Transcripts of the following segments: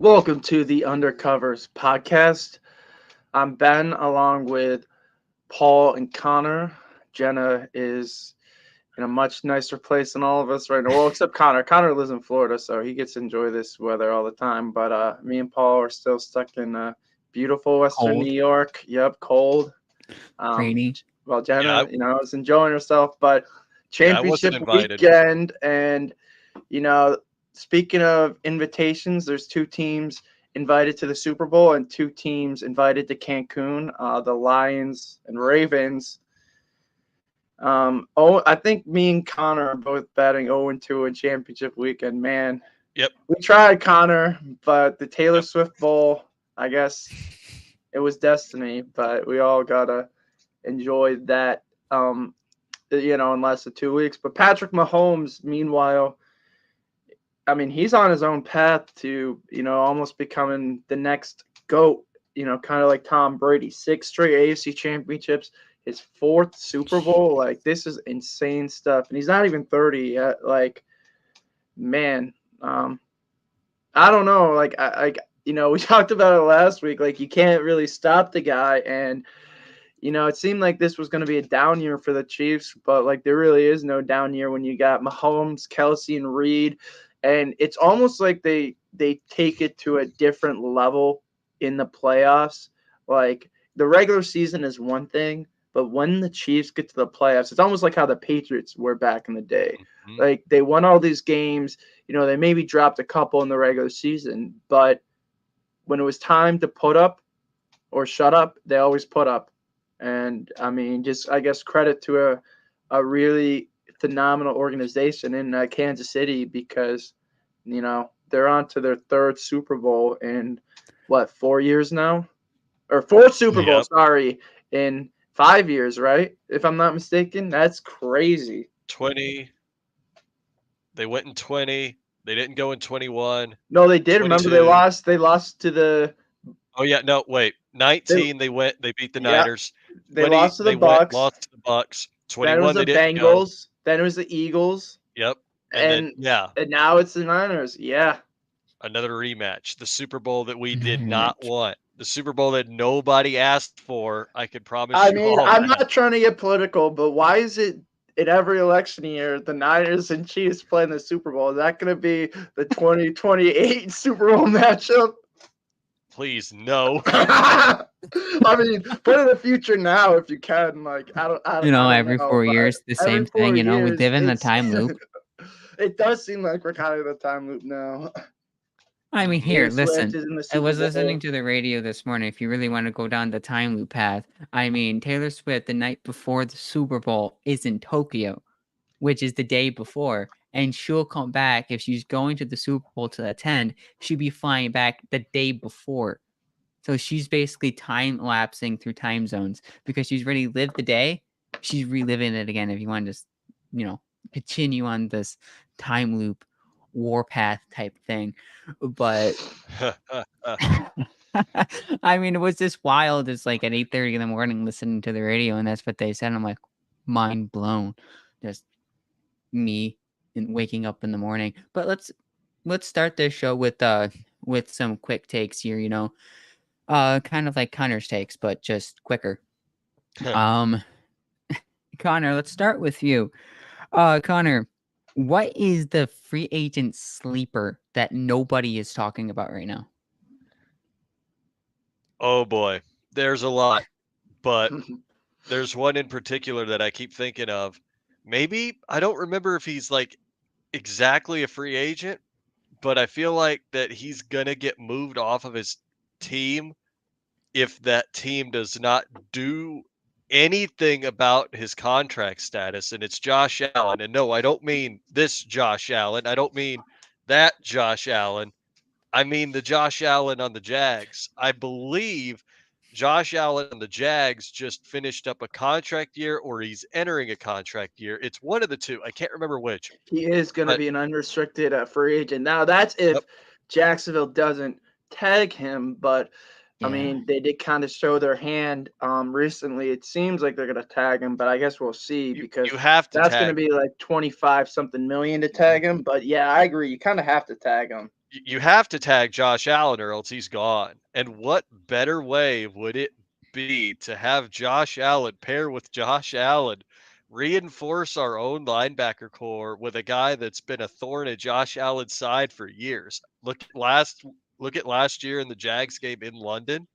Welcome to the Undercovers podcast. I'm Ben along with Paul and Connor. Jenna is in a much nicer place than all of us right now. Well, except Connor. Connor lives in Florida, so he gets to enjoy this weather all the time. But me and Paul are still stuck in beautiful Western Cold, New York. Yep, cold. Um, rainy. well, Yeah, Jenna, is enjoying herself, but yeah, I wasn't championship invited. weekend, and you know, speaking of invitations, there's two teams invited to the Super Bowl and two teams invited to Cancun. The Lions and Ravens. I think me and Connor are both betting 0-2 in championship weekend. Man, Yep, we tried Connor, but the Taylor yep. Swift Bowl, I guess it was destiny. But we all gotta enjoy that. In less than 2 weeks. But Patrick Mahomes, meanwhile, I mean, he's on his own path to, almost becoming the next GOAT, kind of like Tom Brady. 6 straight AFC championships, his fourth Super Bowl. Like, this is insane stuff. And he's not even 30 yet. Like, man, I don't know. We talked about it last week. Like, you can't really stop the guy. And, it seemed like this was going to be a down year for the Chiefs, but like there really is no down year when you got Mahomes, Kelsey, and Reed, and it's almost like they take it to a different level in the playoffs. Like the regular season is one thing, but when the Chiefs get to the playoffs, it's almost like how the Patriots were back in the day. Mhm. Like they won all these games, they maybe dropped a couple in the regular season, but when it was time to put up or shut up, they always put up. And I mean, just I guess credit to a really phenomenal organization in Kansas City because they're on to their third Super Bowl in what 4 years now, or fourth Super Bowl, Yep. sorry, in 5 years, right? If I'm not mistaken, that's crazy. 20. They went in 20. They didn't go in 21. No, they did. Remember, they 22. lost. They lost to the. Oh yeah, no, wait. They 19 they beat the yeah. Niners. They 20 lost to the they went Bucks. lost to the Bucks. Then it was 21 the they didn't go. Bengals. Then it was the Eagles. Yep. And then And yeah, and now it's the Niners. Yeah. another rematch. The Super Bowl that we did Another not match. want. The Super Bowl that nobody asked for. I can promise I you mean, all I'm that. not trying to get political, but why is it in every election year the Niners and Chiefs playing the Super Bowl? Is that going to be the 2028 Super Bowl matchup? Please no. I mean, put in the future now if you can. Like, I don't Every know, four but years, the every same thing. four We years, live in the it's time loop. it does seem like we're kind of in a time loop now. I mean, Mhm. here, Taylor Swift listen. is in the I Super was listening Bowl. to the radio this morning. If you really want to go down the time loop path, I mean, Taylor Swift, the night before the Super Bowl, is in Tokyo, which is the day before. And she'll come back if she's going to the Super Bowl to attend. She'll be flying back the day before. So she's basically time lapsing through time zones because she's already lived the day. She's reliving it again. If you want to just, you know, continue on this time loop warpath type thing. But I mean, it was just wild. It's like at 8:30 in the morning listening to the radio, and that's what they said. I'm like, mind blown. Just me and waking up in the morning. But let's start this show with some quick takes here, kind of like Connor's takes, but just quicker. Um, Connor, let's start with you. Connor, what is the free agent sleeper that nobody is talking about right now? Oh boy, there's a lot, but there's one in particular that I keep thinking of. Maybe I don't remember if he's like exactly a free agent, but I feel like that he's gonna get moved off of his team if that team does not do anything about his contract status, and it's Josh Allen. And no, I don't mean this Josh Allen. I don't mean that Josh Allen. I mean the Josh Allen on the Jags. I believe Josh Allen on the Jags just finished up a contract year or he's entering a contract year. It's one of the two. I can't remember which. He is going to But be an unrestricted free agent. Now, that's yep, if Jacksonville doesn't tag him, but I Yeah. mean, they did kind of show their hand recently. It seems like they're going to tag him, but I guess we'll see you because have to that's going to tag be like 25 something million to him. tag him. But yeah, I agree. You kind of have to tag him. you have to tag Josh Allen or else he's gone. And what better way would it be to have Josh Allen pair with Josh Allen, reinforce our own linebacker core with a guy that's been a thorn in Josh Allen's side for years? Look at last year in the Jags game in London.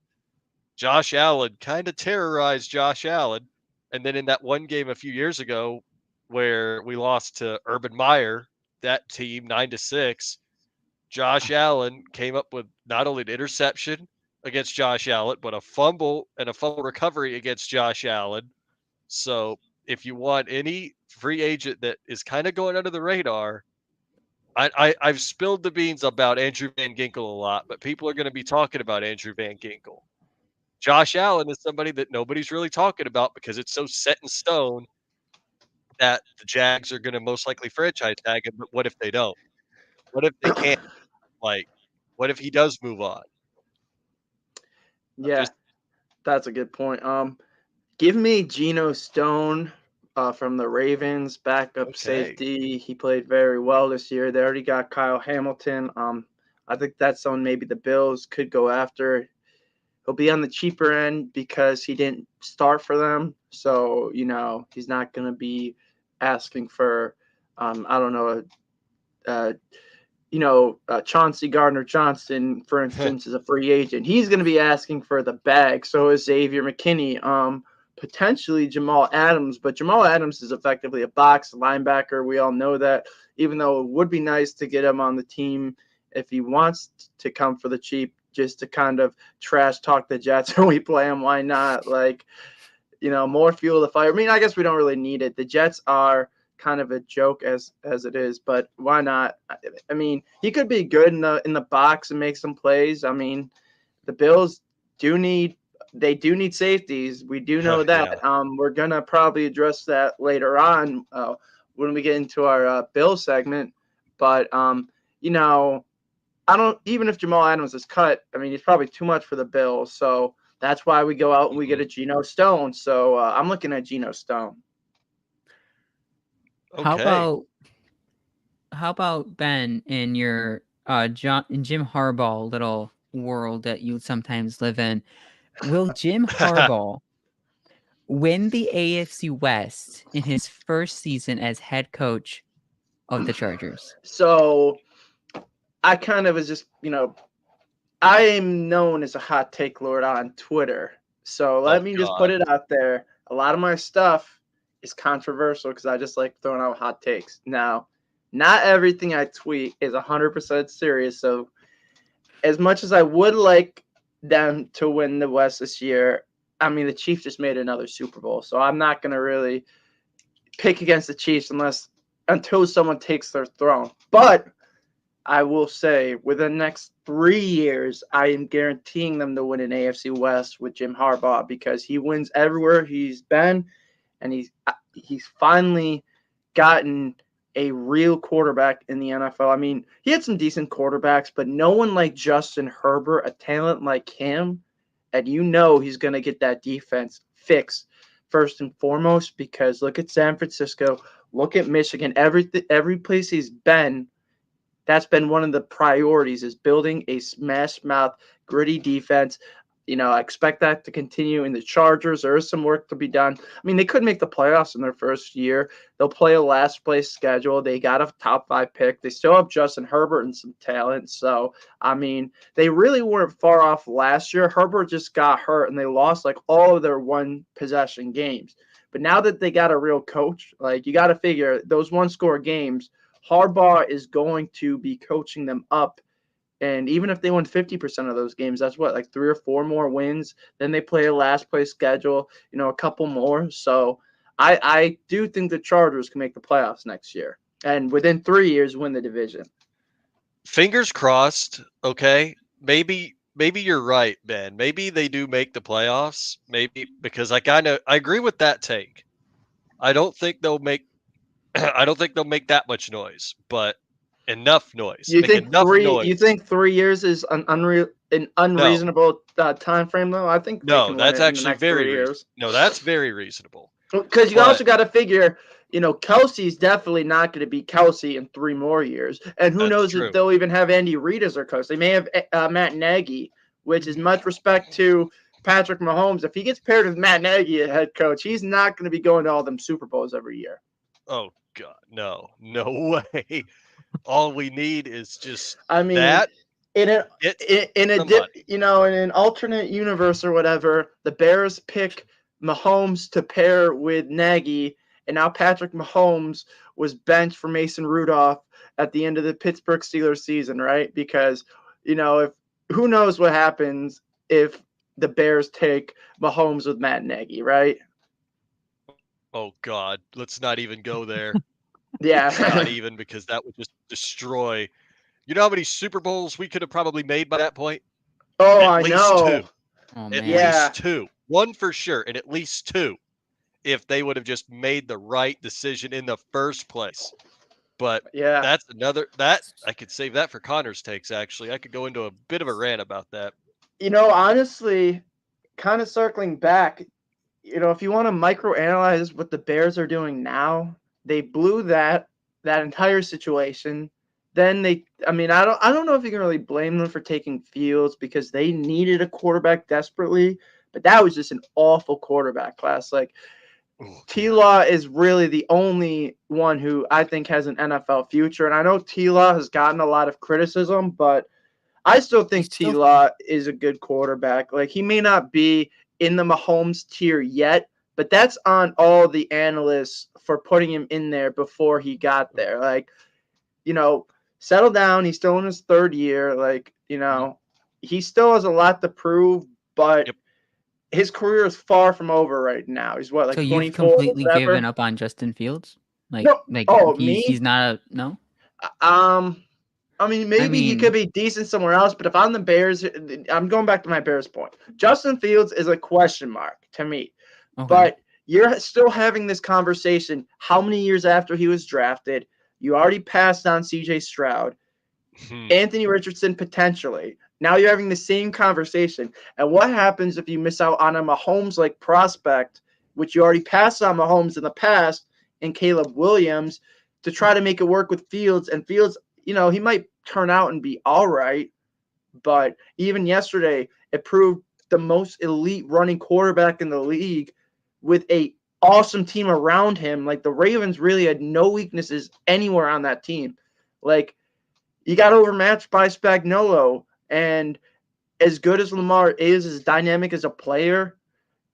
Josh Allen kind of terrorized Josh Allen. And then in that one game a few years ago where we lost to Urban Meyer, that team 9-6, Josh Allen came up with not only an interception against Josh Allen, but a fumble and a fumble recovery against Josh Allen. So if you want any free agent that is kind of going under the radar, I've spilled the beans about Andrew Van Ginkel a lot, but people are going to be talking about Andrew Van Ginkel. Josh Allen is somebody that nobody's really talking about because it's so set in stone that the Jags are going to most likely franchise tag him. But what if they don't? What if they can't? Like, what if he does move on? Yeah, that's a good point. Give me Geno Stone from the Ravens, backup safety. He played very well this year. They already got Kyle Hamilton. I think that's someone maybe the Bills could go after. He'll be on the cheaper end because he didn't start for them. So, he's not going to be asking for, I don't know, Chauncey Gardner-Johnson, for instance, is a free agent. He's going to be asking for the bag. So is Xavier McKinney, potentially Jamal Adams. But Jamal Adams is effectively a box linebacker. We all know that, even though it would be nice to get him on the team if he wants to come for the cheap, just to kind of trash talk the Jets when we play them. Why not? More fuel to the fire. I mean, I guess we don't really need it. The Jets are kind of a joke as it is, but why not? I mean, he could be good in the box and make some plays. I mean, the Bills do need safeties. We do know that. Yeah. We're gonna probably address that later on when we get into our Bill segment. But I don't, even if Jamal Adams is cut, I mean, he's probably too much for the Bills. So that's why we go out and we get a Geno Stone. So I'm looking at Geno Stone. Okay. How about Ben in your in Jim Harbaugh little world that you sometimes live in? Will Jim Harbaugh win the AFC West in his first season as head coach of the Chargers? So I kind of was just, I am known as a hot take lord on Twitter. So let me just put it out there. A lot of my stuff is controversial because I just like throwing out hot takes. Now, not everything I tweet is 100% serious. So as much as I would like them to win the West this year, I mean, the Chiefs just made another Super Bowl. So I'm not going to really pick against the Chiefs until someone takes their throne. But I will say within the next 3 years, I am guaranteeing them to win an AFC West with Jim Harbaugh because he wins everywhere he's been, and he's finally gotten a real quarterback in the NFL. I mean, he had some decent quarterbacks, but no one like Justin Herbert, a talent like him, and he's going to get that defense fixed first and foremost because look at San Francisco, look at Michigan, every place he's been. That's been one of the priorities is building a smash mouth, gritty defense. I expect that to continue in the Chargers. There is some work to be done. I mean, they could make the playoffs in their first year. They'll play a last place schedule. They got a top 5 pick. They still have Justin Herbert and some talent. So, I mean, they really weren't far off last year. Herbert just got hurt and they lost like all of their one possession games. But now that they got a real coach, you got to figure those one score games, Harbaugh is going to be coaching them up. And even if they win 50% of those games, that's like 3 or 4 more wins. Then they play a last place schedule, a couple more. So I do think the Chargers can make the playoffs next year. And within 3 years, win the division. Fingers crossed. Okay. Maybe you're right, Ben. Maybe they do make the playoffs. Maybe because I agree with that take. I don't think they'll make that much noise, but enough noise. You think 3 years is an unreasonable time frame though? I think no, that's actually very reasonable. No, that's very reasonable. Because you also got to figure Kelsey's definitely not going to be Kelsey in 3 more years. And who That's knows true. if they'll even have Andy Reid as their coach. They may have Matt Nagy, which is much respect to Patrick Mahomes. If he gets paired with Matt Nagy as head coach, he's not going to be going to all them Super Bowls every year. Oh God, no way. All we need is just I mean, that. in a in Somebody. in an alternate universe or whatever, the Bears pick Mahomes to pair with Nagy, and now Patrick Mahomes was benched for Mason Rudolph at the end of the Pittsburgh Steelers season, right? Because if who knows what happens if the Bears take Mahomes with Matt Nagy, right? Oh God, let's not even go there. Yeah. Not even, because that would just destroy. You know how many Super Bowls we could have probably made by that point? Oh, At I least know. 2. Oh At man. Yeah. least 2. 1 for sure, and at least 2 if they would have just made the right decision in the first place. But Yeah. that's that I could save that for Connor's takes. Actually, I could go into a bit of a rant about that. Honestly, kind of circling back, if you want to microanalyze what the Bears are doing now, they blew that entire situation. Then I don't know if you can really blame them for taking Fields because they needed a quarterback desperately, but that was just an awful quarterback class. Like Oh, T-Law is really the only one who I think has an NFL future, and I know T-Law has gotten a lot of criticism, but I still think T-Law is a good quarterback. Like, he may not be in the Mahomes tier yet, but that's on all the analysts for putting him in there before he got there. Like, settle down. He's still in his 3rd year. Like, he still has a lot to prove, but Yep. his career is far from over right now. He's what, like So 24 you've completely or whatever? given up on Justin Fields? No. Me? He's not a no? Maybe he could be decent somewhere else, but if I'm the Bears, I'm going back to my Bears point. Justin Fields is a question mark to me. Okay. But you're still having this conversation how many years after he was drafted? You already passed on C.J. Stroud, Anthony Richardson potentially. Now you're having the same conversation. And what happens if you miss out on a Mahomes-like prospect, which you already passed on Mahomes in the past, and Caleb Williams, to try to make it work with Fields? And Fields, he might turn out and be all right, but even yesterday, it proved the most elite running quarterback in the league with a awesome team around him. Like, the Ravens really had no weaknesses anywhere on that team. Like, you got overmatched by Spagnuolo, and as good as Lamar is, as dynamic as a player,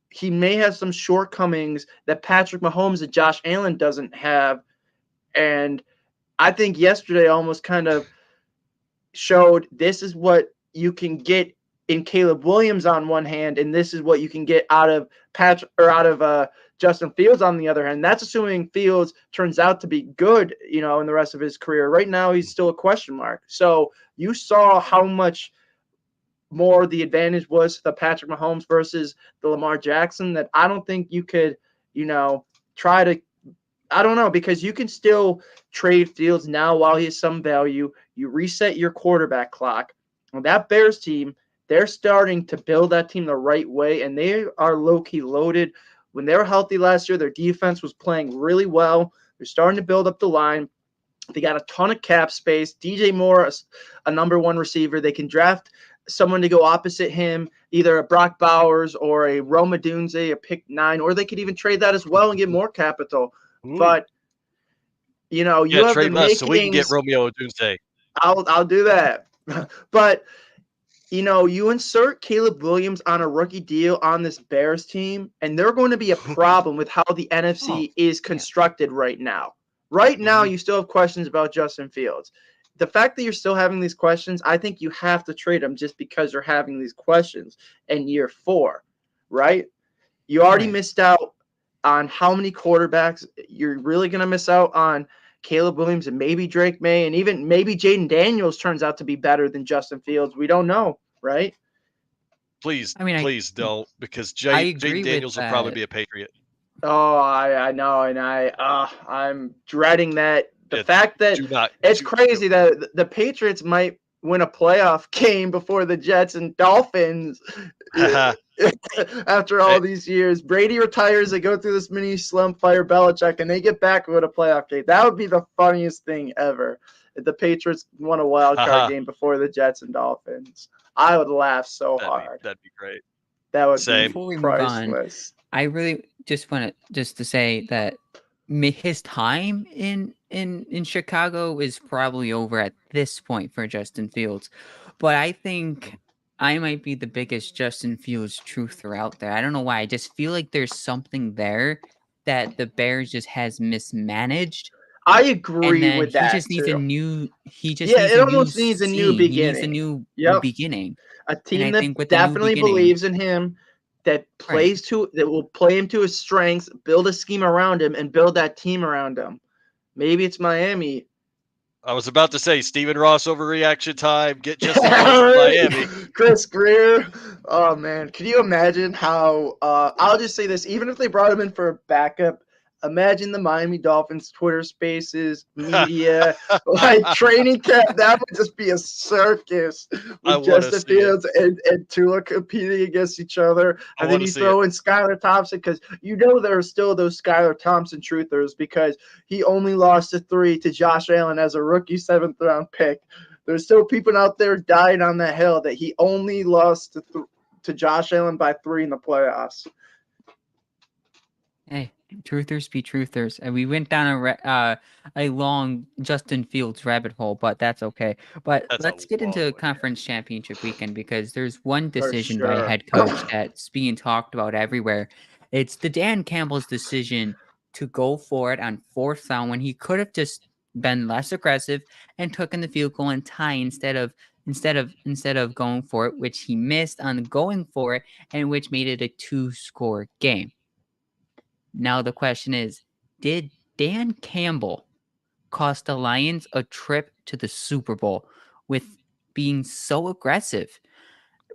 he may have some shortcomings that Patrick Mahomes and Josh Allen doesn't have. And I think yesterday almost kind of showed this is what you can get in Caleb Williams on one hand, and this is what you can get out of Justin Fields on the other hand. That's assuming Fields turns out to be good, in the rest of his career. Right now, he's still a question mark. So you saw how much more the advantage was to the Patrick Mahomes versus the Lamar Jackson that I don't think you could, try to. I don't know, because you can still trade Fields now while he has some value. You reset your quarterback clock. Well, that Bears team, they're starting to build that team the right way, and they are low-key loaded. When they were healthy last year, their defense was playing really well. They're starting to build up the line. They got a ton of cap space. DJ Moore, a number 1 receiver. They can draft someone to go opposite him, either a Brock Bowers or a Roma Dunze, a pick 9, or they could even trade that as well and get more capital. Ooh. But you have trade the less makings. so we can get Romeo Odunze. I'll do that. But you insert Caleb Williams on a rookie deal on this Bears team, and they're going to be a problem with how the NFC is constructed right now. Right now, you still have questions about Justin Fields. The fact that you're still having these questions, I think you have to trade him just because you're having these questions in year 4, right? You already missed out on how many quarterbacks. You're really going to miss out on Caleb Williams and maybe Drake May, and even maybe Jaden Daniels turns out to be better than Justin Fields. We don't know, right? Please, I mean, please don't, because I Jaden agree with Daniels will probably that. be a Patriot. Oh, I know, and I'm dreading that. The fact that it's crazy that the Patriots might win a playoff game before the Jets and Dolphins. After all these years, Brady retires. They go through this mini slump, fire Belichick, and they get back with a playoff game. That would be the funniest thing ever. If the Patriots won a wild card game before the Jets and Dolphins, I would laugh so hard. That'd be great. That would Same. be Before we move on, priceless. I really just want to say that his time in Chicago is probably over at this point for Justin Fields. But I think I might be the biggest Justin Fields truther out there. I don't know why. I just feel like there's something there that the Bears just has mismanaged. I And agree then with he that just needs a too. new. He just Yeah, needs it a new almost needs a new scene. He needs a beginning. new Yep. beginning. A team I that think with the new definitely beginning- believes in him, that plays that will play him to his strengths, build a scheme around him, and build that team around him. Maybe it's Miami. I was about to say Stephen Ross overreaction time. Get Justin Fields to Miami. Chris Greer. Oh man, can you imagine how? I'll just say this: even if they brought him in for a backup, imagine the Miami Dolphins Twitter Spaces, media, like training camp. That would just be a circus I with wanna Justin see it. Fields and Tua competing against each other. I And then wanna you see throw in Skylar Thompson because you know there are still those Skylar Thompson truthers because he only lost to 3 to Josh Allen as a rookie 7th round pick. There's still people out there dying on that hill that he only lost to Josh Allen by 3 in the playoffs. Hey, truthers be truthers. And we went down a long Justin Fields rabbit hole, but that's okay. But That's a let's get into long one, conference championship weekend because there's one For decision by a sure. head coach that's being talked about everywhere. It's the Dan Campbell's decision to go for it on 4th down when he could have just been less aggressive and taken the field goal and tie instead of going for it, which he missed on going for it, and which made it a 2-score game. Now the question is, did Dan Campbell cost the Lions a trip to the Super Bowl with being so aggressive?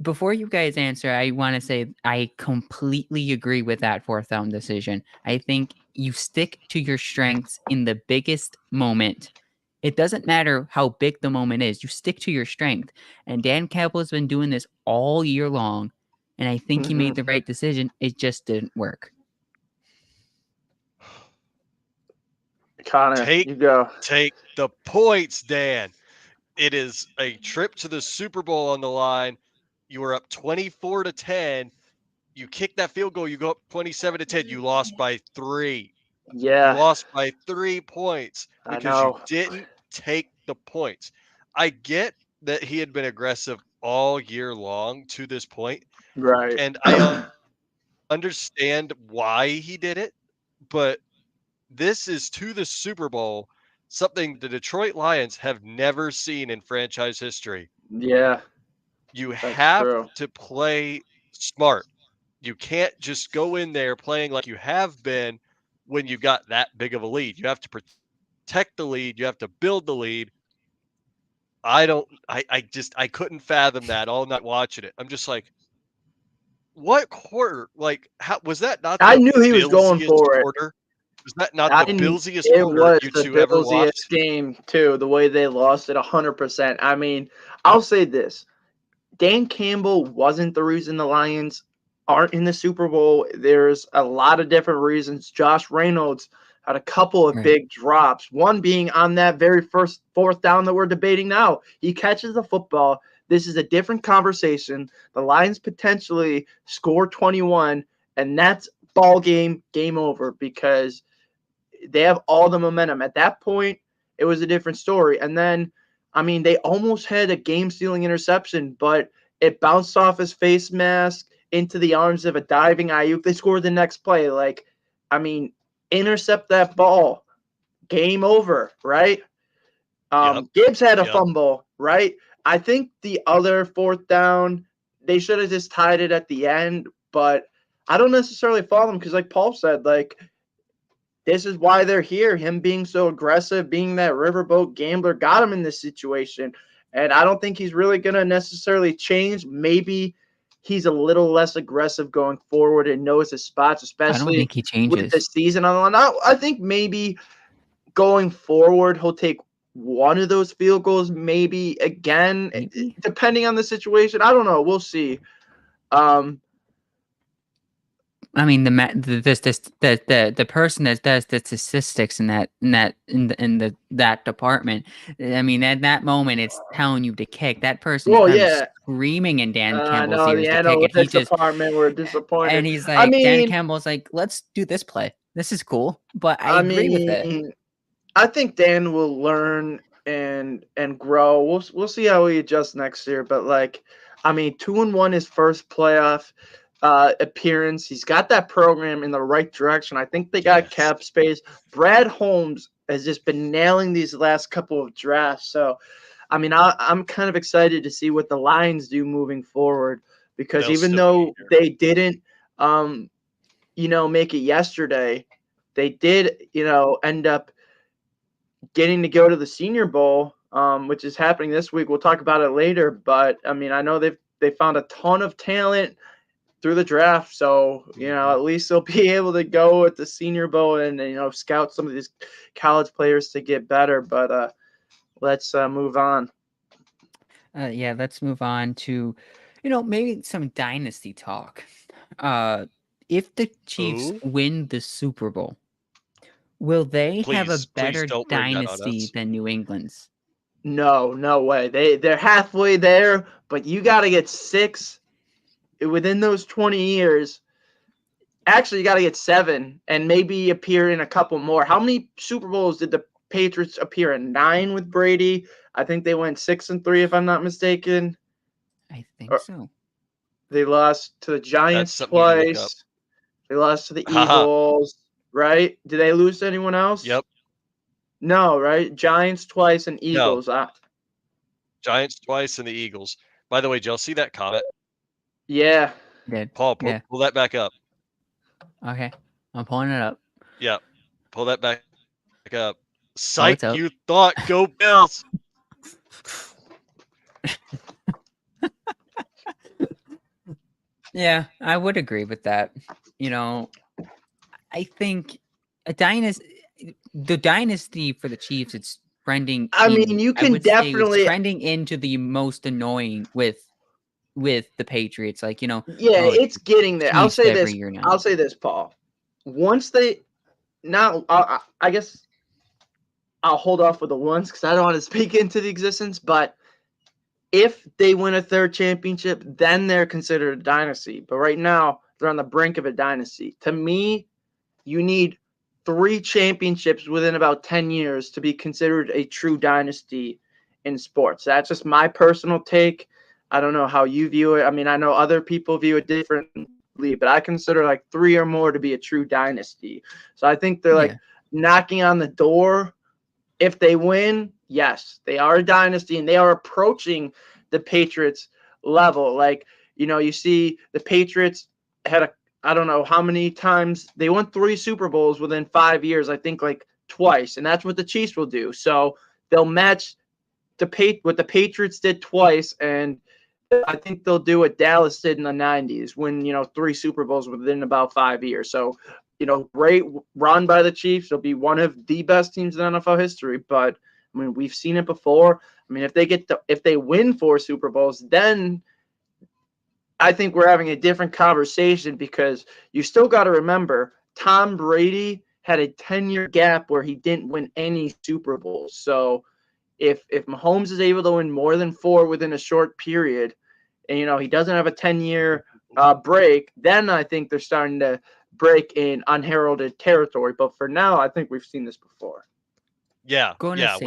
Before you guys answer, I want to say I completely agree with that 4th down decision. I think you stick to your strengths in the biggest moment. It doesn't matter how big the moment is. You stick to your strength. And Dan Campbell has been doing this all year long. And I think he made the right decision. It just didn't work. Connor, you go. Take the points, Dan. It is a trip to the Super Bowl on the line. You were up 24-10. You kick that field goal. You go up 27-10. You lost by 3. Yeah. You lost by 3 points because you didn't take the points. I get that he had been aggressive all year long to this point. Right. And I understand why he did it, but this is to the Super Bowl, something the Detroit Lions have never seen in franchise history. Yeah. You have to play smart. You can't just go in there playing like you have been when you got that big of a lead. You have to protect the lead. You have to build the lead. I couldn't fathom that all night watching it. I'm just like, what quarter? Like, how was that not the I knew he was going for it. quarter? Was that not the billsiest quarter was you the two ever watched? billsiest game too. The way they lost it, 100%. I mean, I'll say this: Dan Campbell wasn't the reason the Lions aren't in the Super Bowl. There's a lot of different reasons. Josh Reynolds had a couple of big drops. One being on that very first 4th down that we're debating now. He catches the football. This is a different conversation. The Lions potentially score 21, and that's ball game over because they have all the momentum. At that point, it was a different story. And then, I mean, they almost had a game-stealing interception, but it bounced off his face mask into the arms of a diving Ayuk. They scored the next play. Like, I mean, intercept that ball. Game over, right? Gibbs had a fumble, right? I think the other 4th down, they should have just tied it at the end, but I don't necessarily follow them because, like Paul said, like, this is why they're here. Him being so aggressive, being that riverboat gambler got him in this situation. And I don't think he's really going to necessarily change. Maybe he's a little less aggressive going forward and knows his spots, especially I don't think he changes with the season on the line. I think maybe going forward, he'll take one of those field goals, maybe again, depending on the situation. I don't know. We'll see. I mean, the person that does the statistics in that department. I mean, at that moment, it's telling you to kick. That person is Well, probably yeah. screaming in Dan I Campbell's know the ears to kick it. He analytics just department were and disappointed. he's I like, Dan mean, Campbell's like, let's do this play. This is cool, but I I agree with it. mean, I think Dan will learn and grow. We'll see how he adjusts next year. But like, I mean, 2-1 his first playoff appearance. He's got that program in the right direction. I think they got Yes. cap space. Brad Holmes has just been nailing these last couple of drafts. So, I mean, I'm kind of excited to see what the Lions do moving forward because They'll even still though be here. they didn't, make it yesterday, they did, end up getting to go to the Senior Bowl, which is happening this week. We'll talk about it later, but I mean, I know they found a ton of talent through the draft, so at least they'll be able to go at the Senior Bowl and scout some of these college players to get better. But let's move on. Yeah, let's move on to, maybe some dynasty talk. If the Chiefs Ooh. win the Super Bowl, will they have a Please better don't bring that on dynasty us. than New England's? No way. They're halfway there, but you got to get 6 within those 20 years. Actually, you got to get 7 and maybe appear in a couple more. How many Super Bowls did the Patriots appear in? 9 with Brady. I think they went 6-3, if I'm not mistaken. I think so. They lost to the Giants something you can look up. twice. They lost to the Haha. Eagles, right? Did they lose to anyone else? Yep. No, right? Giants twice and Eagles. Giants twice and the Eagles. By the way, did y'all see that comment? Yeah. Did. Paul, Yeah. pull that back up. Okay. I'm pulling it up. Yeah. Pull that back up. Oh, it's Psych, up. you thought. Go Bills. Yeah, I would agree with that. I think the dynasty for the Chiefs, it's trending. I mean, you I can would say it's definitely. trending into the most annoying with the Patriots. Like, Yeah, oh, it's getting there. I'll Chiefs say every this. year now. I'll say this, Paul. Once they, now, I guess I'll hold off with the ones because I don't want to speak into the existence. But if they win a third championship, then they're considered a dynasty. But right now, they're on the brink of a dynasty. To me, you need 3 championships within about 10 years to be considered a true dynasty in sports. That's just my personal take. I don't know how you view it. I mean, I know other people view it differently, but I consider like 3 or more to be a true dynasty. So I think they're like knocking on the door. If they win, yes, they are a dynasty and they are approaching the Patriots level. Like, you see the Patriots had I don't know how many times they won 3 Super Bowls within 5 years. I think like twice, and that's what the Chiefs will do. So they'll match what the Patriots did twice, and I think they'll do what Dallas did in the 90s, win 3 Super Bowls within about 5 years. So great run by the Chiefs. They'll be one of the best teams in NFL history. But I mean, we've seen it before. I mean, if they win 4 Super Bowls, then I think we're having a different conversation because you still got to remember Tom Brady had a 10-year gap where he didn't win any Super Bowls. So if Mahomes is able to win more than 4 within a short period, and he doesn't have a 10-year break, then I think they're starting to break in unheralded territory. But for now, I think we've seen this before. Yeah, This.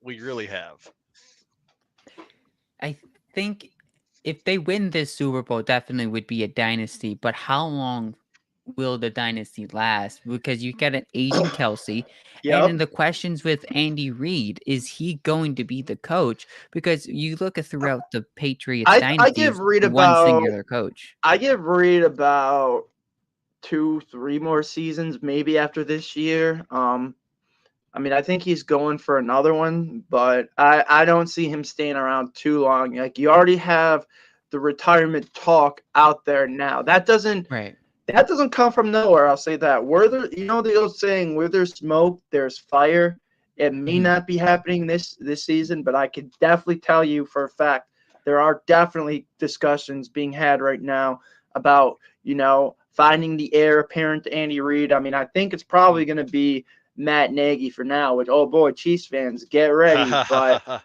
we really have. I think if they win this Super Bowl, definitely would be a dynasty. But how long will the dynasty last? Because you get an aging Kelsey, and then the questions with Andy Reid, is he going to be the coach? Because you look at throughout the Patriots dynasty, I give Reid one singular coach. I give Reid about 2-3 more seasons, maybe after this year. I mean, I think he's going for another one, but I don't see him staying around too long. Like, you already have the retirement talk out there now. That doesn't come from nowhere. I'll say that. Where there, the old saying, where there's smoke, there's fire. It may not be happening this season, but I can definitely tell you for a fact there are definitely discussions being had right now about, finding the heir apparent to Andy Reid. I mean, I think it's probably going to be Matt Nagy for now, which, oh boy, Chiefs fans, get ready. But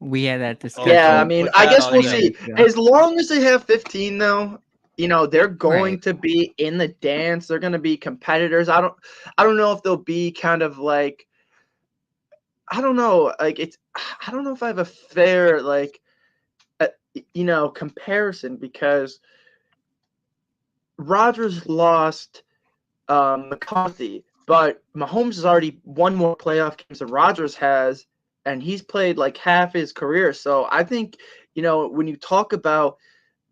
We had that discussion. yeah, I don't mean, put I that guess on we'll him. see. As long as they have 15, though, they're going Right. to be in the dance. They're going to be competitors. I don't know if they'll be kind of like, I don't know, like I don't know if I have a fair comparison, because Rodgers lost McCarthy, but Mahomes has already won more playoff games than Rodgers has, and he's played like half his career. So I think, when you talk about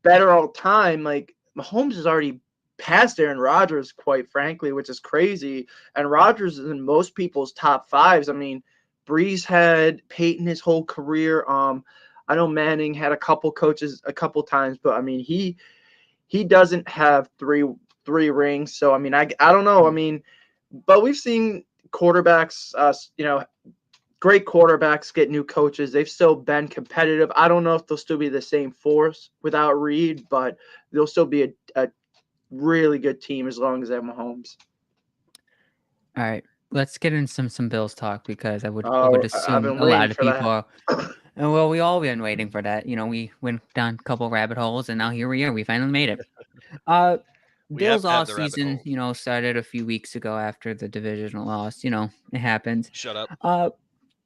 better all time, like Mahomes has already passed Aaron Rodgers, quite frankly, which is crazy. And Rodgers is in most people's top fives. I mean, Breeze had Peyton his whole career. I know Manning had a couple coaches a couple times, but I mean he doesn't have three rings. So I mean I don't know. I mean, but we've seen quarterbacks, great quarterbacks get new coaches. They've still been competitive. I don't know if they'll still be the same force without Reid, but they'll still be a really good team as long as they have Mahomes. All right, let's get into some Bills talk, because I would Oh, I've assume been a lot waiting of for people that. are. And well, we all been waiting for that. We went down a couple rabbit holes, and now here we are. We finally made it. We have Bills to have off the rabbit season, hole. started a few weeks ago after the divisional loss. It happens. Shut up.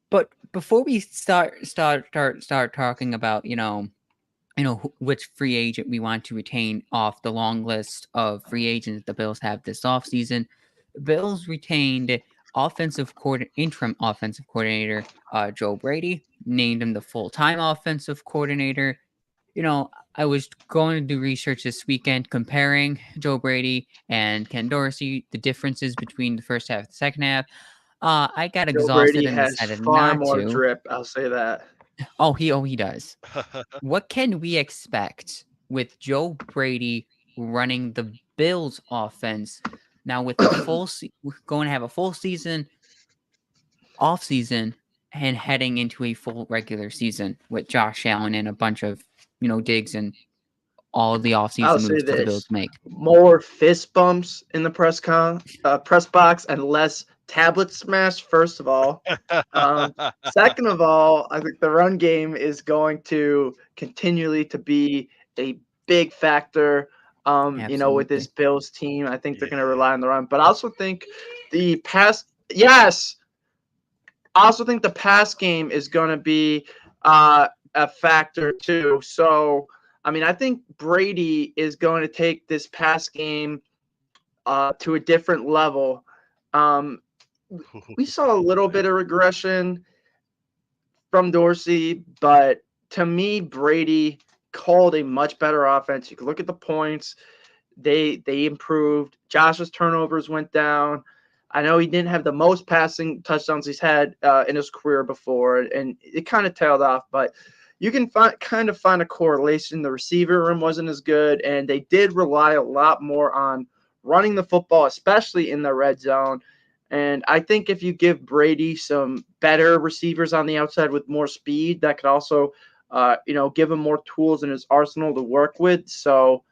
But before we start talking about which free agent we want to retain off the long list of free agents the Bills have this offseason, Bills retained interim offensive coordinator Joe Brady, named him the full-time offensive coordinator. I was going to do research this weekend comparing Joe Brady and Ken Dorsey, the differences between the first half and the second half. I got Joe exhausted Brady and has decided far not more to. drip. I'll say that. He does. What can we expect with Joe Brady running the Bills offense now, with a we're going to have a full season, off season, and heading into a full regular season with Josh Allen and a bunch of digs and all the I'll offseason say moves that the Bills this: make? more fist bumps in the press box, and less tablet smash. First of all, second of all, I think the run game is going to continually to be a big factor. With this Absolutely. Bills team, I think they're going to Yeah. rely on the run, but I also think the pass. Yes, I also think the pass game is going to be a factor too. So, I mean, I think Brady is going to take this pass game to a different level. Um, we saw a little bit of regression from Dorsey, but to me, Brady called a much better offense. You can look at the points; they improved. Josh's turnovers went down. I know he didn't have the most passing touchdowns he's had in his career before, and it kind of tailed off. But you can kind of find a correlation. The receiver room wasn't as good, and they did rely a lot more on running the football, especially in the red zone. And I think if you give Brady some better receivers on the outside with more speed, that could also, give him more tools in his arsenal to work with. So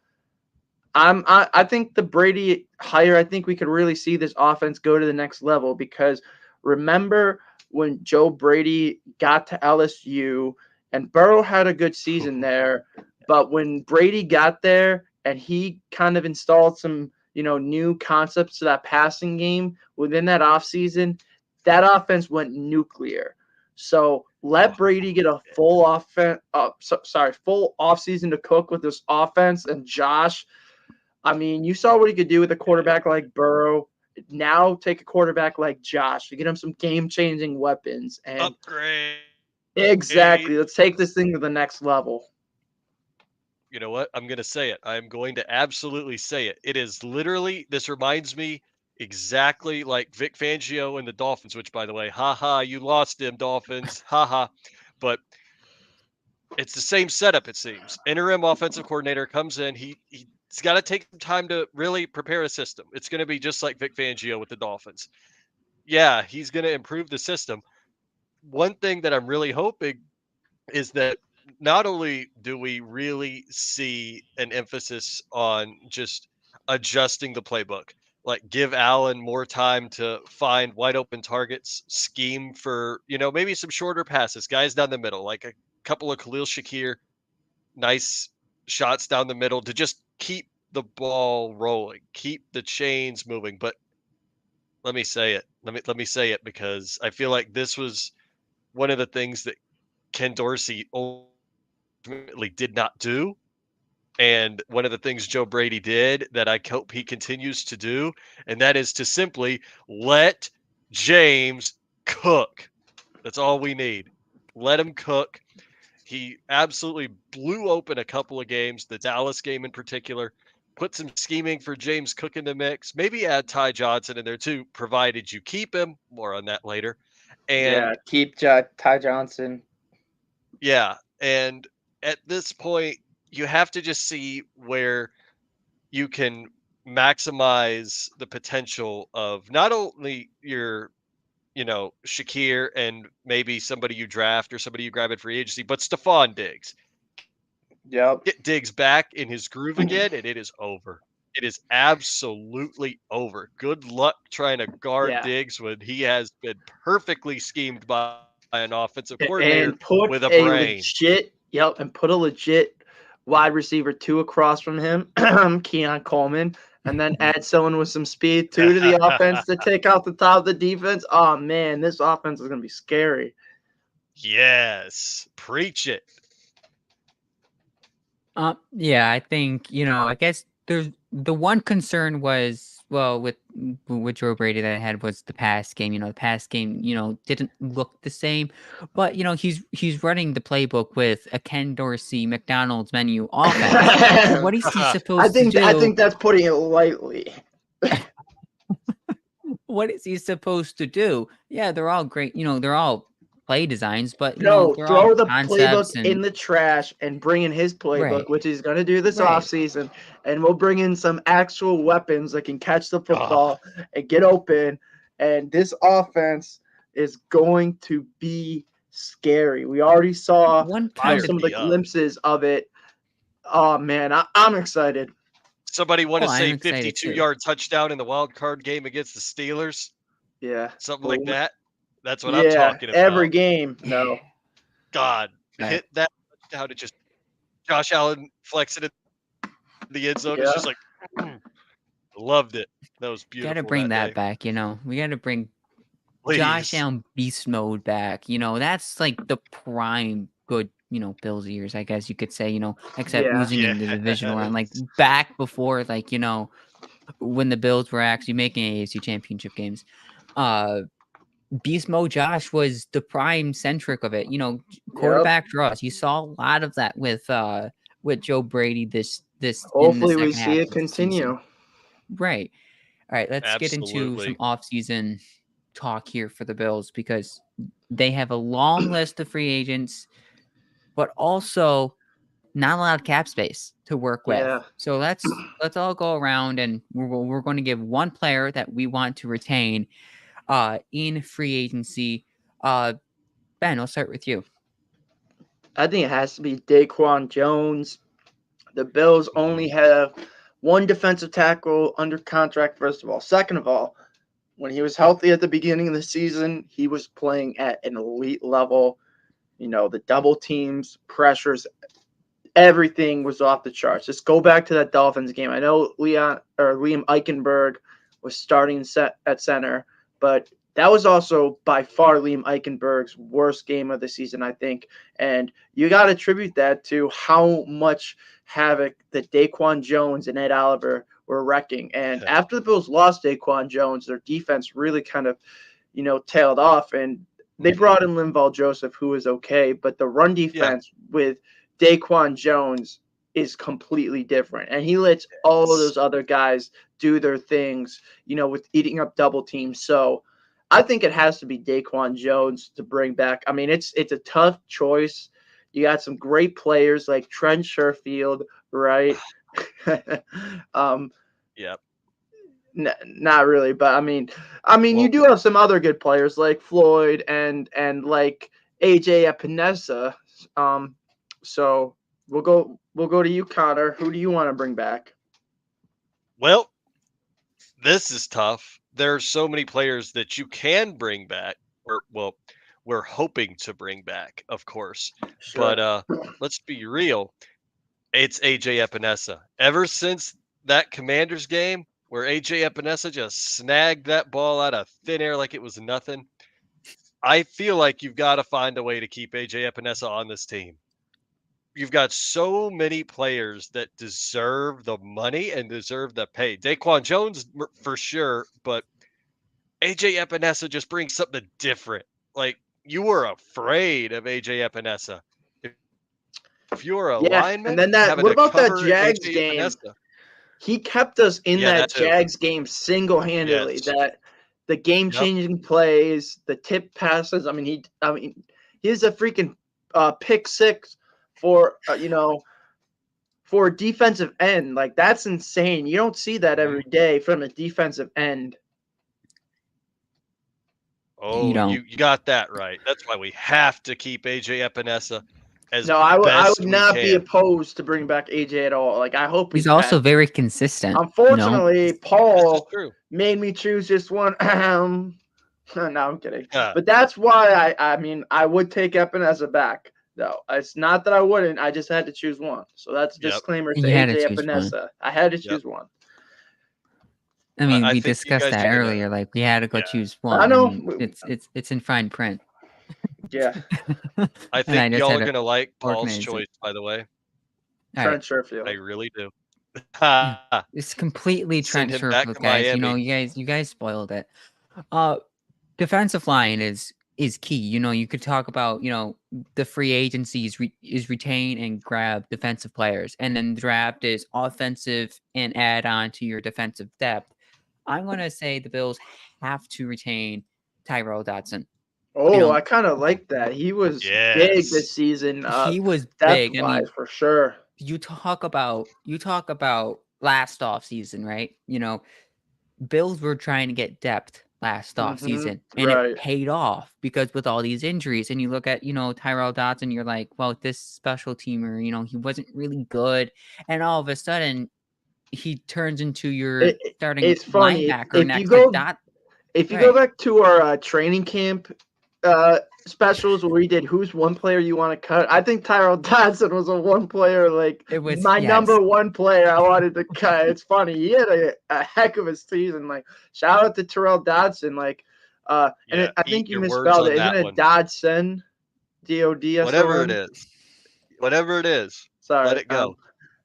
I think the Brady hire, I think we could really see this offense go to the next level, because remember when Joe Brady got to LSU and Burrow had a good season there, but when Brady got there and he kind of installed some, new concepts to that passing game within that offseason, that offense went nuclear. So let Brady get a full full offseason to cook with this offense, and Josh, I mean, you saw what he could do with a quarterback like Burrow. Now take a quarterback like Josh to get him some game-changing weapons. And Upgrade. exactly, let's take this thing to the next level. You know what? I'm going to say it. I'm going to absolutely say it. It is literally, this reminds me exactly like Vic Fangio and the Dolphins, which, by the way, haha, you lost him, Dolphins, haha. But it's the same setup, it seems. Interim offensive coordinator comes in. He's got to take some time to really prepare a system. It's going to be just like Vic Fangio with the Dolphins. Yeah, he's going to improve the system. One thing that I'm really hoping is that not only do we really see an emphasis on just adjusting the playbook, like give Allen more time to find wide open targets, scheme for, maybe some shorter passes, guys down the middle, like a couple of Khalil Shakir, nice shots down the middle to just keep the ball rolling, keep the chains moving. But let me say it. Let me say it because I feel like this was one of the things that Ken Dorsey ultimately did not do. And one of the things Joe Brady did that I hope he continues to do, and that is to simply let James cook. That's all we need. Let him cook. He absolutely blew open a couple of games, the Dallas game in particular. Put some scheming for James Cook in the mix. Maybe add Ty Johnson in there too, provided you keep him. More on that later. Yeah, And keep Ty Johnson. yeah, and at this point, you have to just see where you can maximize the potential of not only your, Shakir and maybe somebody you draft or somebody you grab at free agency, but Stephon Diggs. Yep. Get Diggs back in his groove again, and it is over. It is absolutely over. Good luck trying to guard Yeah. Diggs when he has been perfectly schemed by an offensive coordinator And put with a a brain. legit, and put a legit wide receiver 2 across from him, Keon Coleman, and then add someone with some speed too to the offense to take out the top of the defense. Oh man, this offense is gonna be scary. Yes, preach it. Yeah, I think, I guess there's the one concern was, well, with Joe Brady that I had was the pass game. The pass game, didn't look the same, but he's running the playbook with a Ken Dorsey McDonald's menu offense. So what is he I supposed to think do? that's putting it lightly. What is he supposed to do? Yeah, they're all great. They're all play designs, but No, they're all throw the concepts playbook and in the trash and bring in his playbook, right, which he's going to do this right. offseason. And we'll bring in some actual weapons that can catch the Ah, football and get open. And this offense is going to be scary. We already saw One fire kind of some of the me up. glimpses of it. Oh, man, I'm excited. Somebody want to I'm say excited too. 52-yard touchdown in the wild card game against the Steelers? Yeah. Something like Boom. that? That's what I'm Yeah, talking every about. game. Yeah. No. God, Uh, hit that touchdown to just Josh Allen flex it in the end zone. It's Yeah. just like, loved it. That was Gotta beautiful bring that that day. back. We gotta bring Josh Please. Allen beast mode back. That's like the prime good, Bills years, I guess you could say, except Yeah. losing in the divisional round, like Yes. back before, like, when the Bills were actually making AFC championship games. Uh Beast mode Josh was the prime centric of it. Yep. Quarterback draws. You saw a lot of that with Joe Brady this in the Hopefully we second see half it of the season. continue. Right. All right, let's get into some Absolutely. off-season talk here for the Bills because they have a long list of free agents, but also not a lot of cap space to work with. Yeah. So let's all go around and we're going to give one player that we want to retain in free agency. Ben, I'll start with you. I think it has to be Daquan Jones. The Bills only Mhm. have one defensive tackle under contract, first of all. Second of all, when he was healthy at the beginning of the season, he was playing at an elite level. The double teams, pressures, everything was off the charts. Just go back to that Dolphins game. I know Liam Eichenberg was starting at center, but that was also by far Liam Eichenberg's worst game of the season, I think. And you got to attribute that to how much havoc that Daquan Jones and Ed Oliver were wrecking. And after the Bills lost Daquan Jones, their defense really kind of, tailed off. And they Mhm. brought in Linval Joseph, who was okay, but the run Yeah. defense with Daquan Jones is completely different. And he lets all of Yes. those other guys do their things, with eating up double teams. So I think it has to be Daquan Jones to bring back. I mean, it's a tough choice. You got some great players like Trent Sherfield, right? um, Yep. not really, but you Well, do have some other good players like Floyd and like AJ Epinesa. So we'll go to you, Connor. Who do you want to bring back? Well, this is tough. There are so many players that you can bring back, or well, we're hoping to bring back, of course. Sure. But let's be real. It's AJ Epinesa. Ever since that Commanders game where AJ Epinesa just snagged that ball out of thin air like it was nothing, I feel like you've got to find a way to keep AJ Epinesa on this team. You've got so many players that deserve the money and deserve the pay. Daquan Jones for sure, but AJ Epinesa just brings something different. Like, you were afraid of AJ Epinesa. If you're a Yeah, lineman, and then that. having What to about that cover Jags AJ game? Epinesa. He kept us in Yeah, that that too. Jags game single-handedly. Yes. That the game-changing plays, the tip passes. I mean, he is a freaking pick six for for a defensive end. Like, that's insane. You don't see that every day from a defensive end. Oh, you got that right. That's why we have to keep AJ Epinesa as No, I best would we not be can. opposed to bring back AJ at all. Like, I hope He's also very consistent. Unfortunately, This Paul is true. made me choose just one. No, I'm kidding. Yeah. But that's why I mean, I would take Epinesa back, though. It's not that I wouldn't. I just had to choose one. So that's a disclaimer to You had to AJ choose Epinesa. I had to choose one. I mean, I we think you discussed guys that are gonna- earlier. Like, we had to go Yeah. choose one. I know. mean, it's in fine print. Yeah. I And think just y'all had are to gonna like Paul's organize it. choice, by the way. All Trent right. Sherfield. I really do. It's completely Send Trent him back Sherfield, to guys. Miami. You guys spoiled it. Defensive line is key. You could talk about, the free agency is retain and grab defensive players, and then the draft is offensive and add on to your defensive depth. I'm gonna say the Bills have to retain Tyrell Dodson. Oh, I kind of like that. He was big this season. He was depth big. I wise, mean, for sure. you talk about last off season, right? Bills were trying to get depth last off season, and it paid off because with all these injuries, and you look at Tyrell Dodson, you're like, well, this special teamer, he wasn't really good, and all of a sudden he turns into your starting linebacker next to Dot. If you go back to our training camp specials where we did who's one player you want to cut, I think Tyrell Dodson was a one player, like it was my number one player I wanted to cut. It's funny, he had a heck of a season. Like, shout out to Tyrell Dodson. Like, I think you misspelled it. Isn't it Dodson? DODSON? Whatever it is. Sorry, let it go.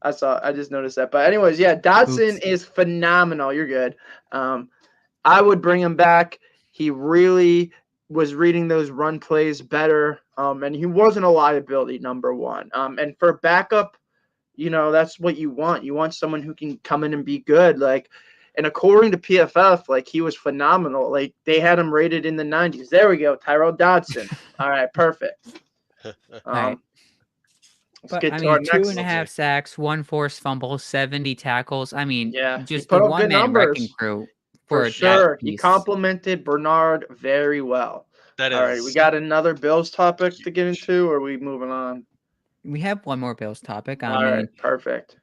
I just noticed that. But anyways, yeah, Dodson is phenomenal. You're good. I would bring him back. He really was reading those run plays better, and he wasn't a liability, number one. And for backup, that's what you want. You want someone who can come in and be good. Like, and according to PFF, like, he was phenomenal. Like, they had him rated in the 90s. There we go, Tyrell Dodson. All right, perfect. All right. But, 2.5 sacks, 1 forced fumble, 70 tackles. I mean, just a one-man wrecking crew. For sure. He complimented Bernard very well. All right, we got another Bills topic to get into, or are we moving on? We have one more Bills topic. All right, perfect.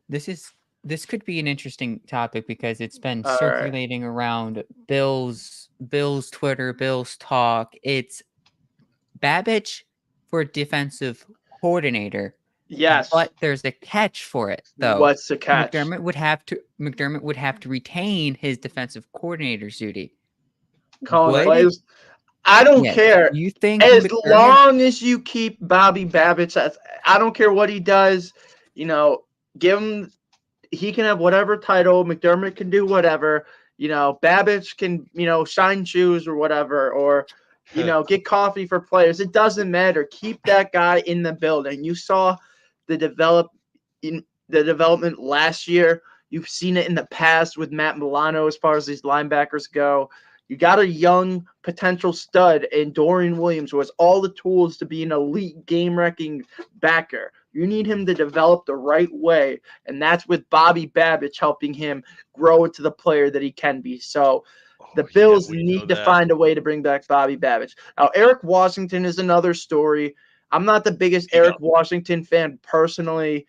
This could be an interesting topic because it's been circulating around Bills Twitter, Bills talk. It's Babbage for defensive coordinator. Yes, but there's a catch for it, though. What's the catch? McDermott would have to retain his defensive coordinator's duty. Calling plays. I don't care. You think as long as you keep Bobby Babbage, I don't care what he does. Give him. He can have whatever title. McDermott can do whatever. Babbage can shine shoes or whatever, or get coffee for players. It doesn't matter. Keep that guy in the building. You saw the development last year. You've seen it in the past with Matt Milano as far as these linebackers go. You got a young potential stud in Dorian Williams who has all the tools to be an elite game-wrecking backer. You need him to develop the right way, and that's with Bobby Babbage helping him grow into the player that he can be. So the Bills need to find a way to bring back Bobby Babbage. Now, Eric Washington is another story. I'm not the biggest You Eric know, Washington fan personally,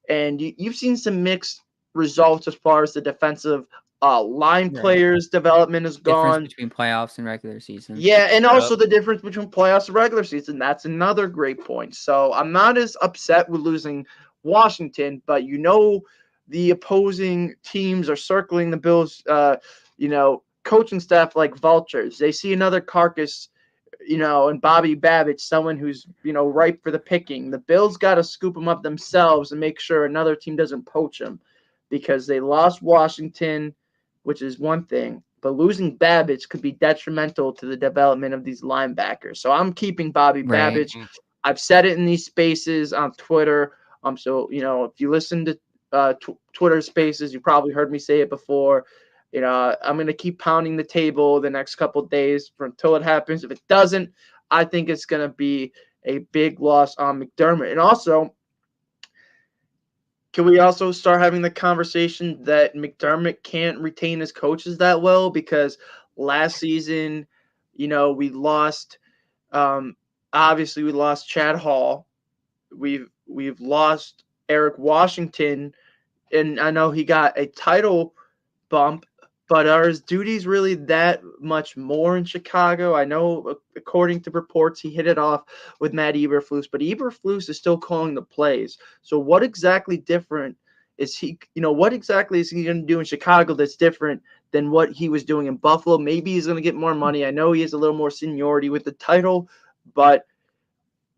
and you've seen some mixed results as far as the defensive line Right. players development has Difference gone. between playoffs and regular season. Yeah, and Yep. also the difference between playoffs and regular season. That's another great point. So I'm not as upset with losing Washington, but the opposing teams are circling the Bills, coaching staff like vultures. They see another carcass, and Bobby Babbitt, someone who's, ripe for the picking. The Bills got to scoop him up themselves and make sure another team doesn't poach him because they lost Washington, which is one thing, but losing Babbage could be detrimental to the development of these linebackers. So I'm keeping Bobby Right. Babbage. I've said it in these spaces on Twitter. So, if you listen to Twitter spaces, you probably heard me say it before. I'm going to keep pounding the table the next couple of days until it happens. If it doesn't, I think it's going to be a big loss on McDermott. And also, can we also start having the conversation that McDermott can't retain his coaches that well? Because last season, we lost. Obviously, we lost Chad Hall. We've lost Eric Washington, and I know he got a title bump, but are his duties really that much more in Chicago? I know, according to reports, he hit it off with Matt Eberflus, but Eberflus is still calling the plays. So what exactly different is he? What exactly is he going to do in Chicago that's different than what he was doing in Buffalo? Maybe he's going to get more money. I know he has a little more seniority with the title, but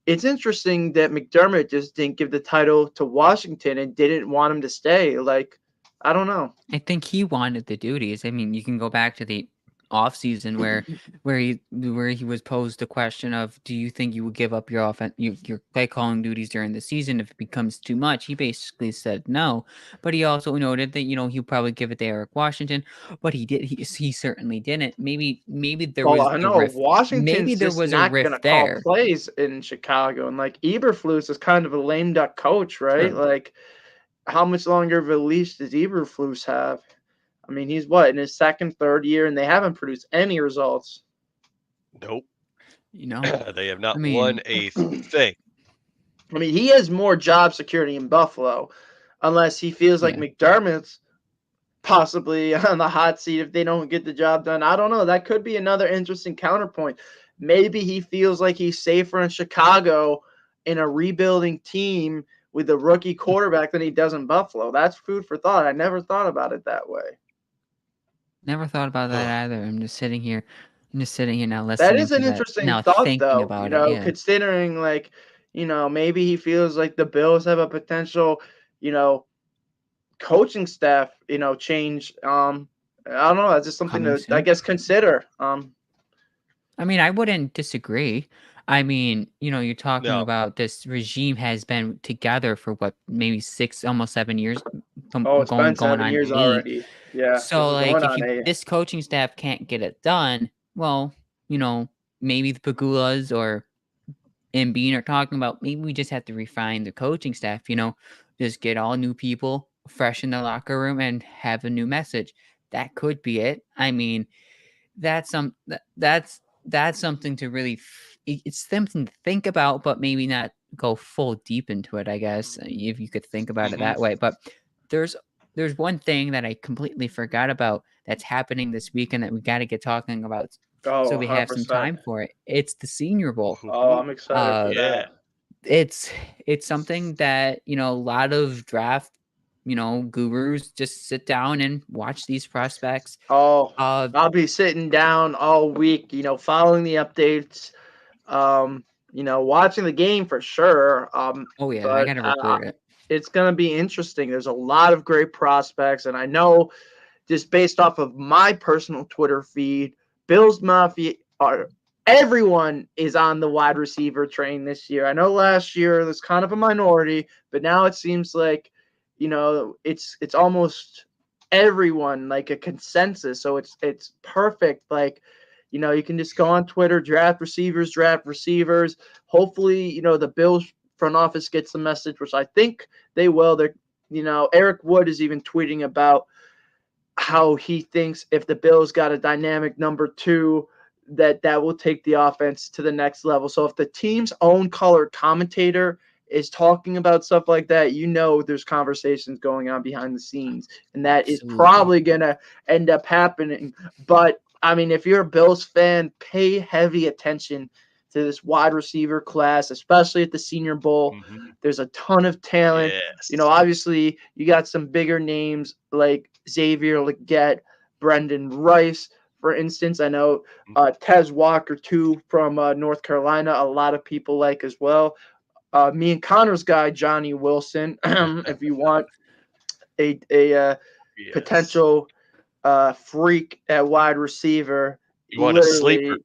it's interesting that McDermott just didn't give the title to Washington and didn't want him to stay. Like, I don't know. I think he wanted the duties. I mean, you can go back to the offseason where he was posed the question of, do you think you would give up your your play calling duties during the season if it becomes too much? He basically said no, but he also noted that he'll probably give it to Eric Washington, but he certainly didn't. Maybe there Well, was I a know rift. Maybe Washington's there just was a not gonna rift call there. plays in Chicago, and like Eberflus is kind of a lame duck coach, right? True. Like, how much longer of a leash does Eberflus have? I mean, he's in his second, third year, and they haven't produced any results. Nope. You know, They have I not mean, won a thing. I mean, he has more job security in Buffalo, unless he feels like yeah. McDermott's possibly on the hot seat if they don't get the job done. I don't know. That could be another interesting counterpoint. Maybe he feels like he's safer in Chicago in a rebuilding team with a rookie quarterback than he does in Buffalo. That's food for thought. I never thought about it that way. Never thought about that either. I'm just sitting here now That listening is an to that, interesting now thought, thinking though, about it. Yeah. considering, like, maybe he feels like the Bills have a potential, coaching staff, change. I don't know. That's just something Coming to, I soon. guess, consider. I mean, I wouldn't disagree. I mean, you're talking No. about this regime has been together for what, maybe 6, almost 7 years, Oh, it's been going 7 on years 8. already. Yeah, this So, is like, going if on 8. this coaching staff can't get it done, well, maybe the Pagulas or and Bean are talking about, maybe we just have to refine the coaching staff, just get all new people fresh in the locker room and have a new message. That could be it. I mean, that's something to really it's something to think about, but maybe not go full deep into it, I guess, if you could think about it Mhm. that way. But there's one thing that I completely forgot about that's happening this weekend that we got to get talking about, Oh, so we have some 100%. time for it. It's the Senior Bowl. Oh, I'm excited for Yeah. that. It's something that a lot of draft gurus just sit down and watch these prospects. Oh, I'll be sitting down all week, following the updates, watching the game for sure. Oh yeah, I But gotta report it. it's going to be interesting. There's a lot of great prospects, and I know just based off of my personal Twitter feed, Bills Mafia everyone is on the wide receiver train this year. I know last year it was kind of a minority, but now it seems like, it's almost everyone, like a consensus. So it's perfect. Like, you can just go on Twitter, draft receivers. Hopefully, the Bills front office gets the message, which I think they will. They're, Eric Wood is even tweeting about how he thinks if the Bills got a dynamic number 2, that will take the offense to the next level. So if the team's own color commentator is talking about stuff like that, there's conversations going on behind the scenes, and that is probably going to end up happening. But I mean, if you're a Bills fan, pay heavy attention to this wide receiver class, especially at the Senior Bowl. Mm-hmm. There's a ton of talent. Yes. Obviously you got some bigger names like Xavier Legette, Brendan Rice, for instance. I know Tez Walker too from North Carolina. A lot of people like as well. Me and Connor's guy Johnny Wilson. If you want a Yes. potential freak at wide receiver, You want a sleeper?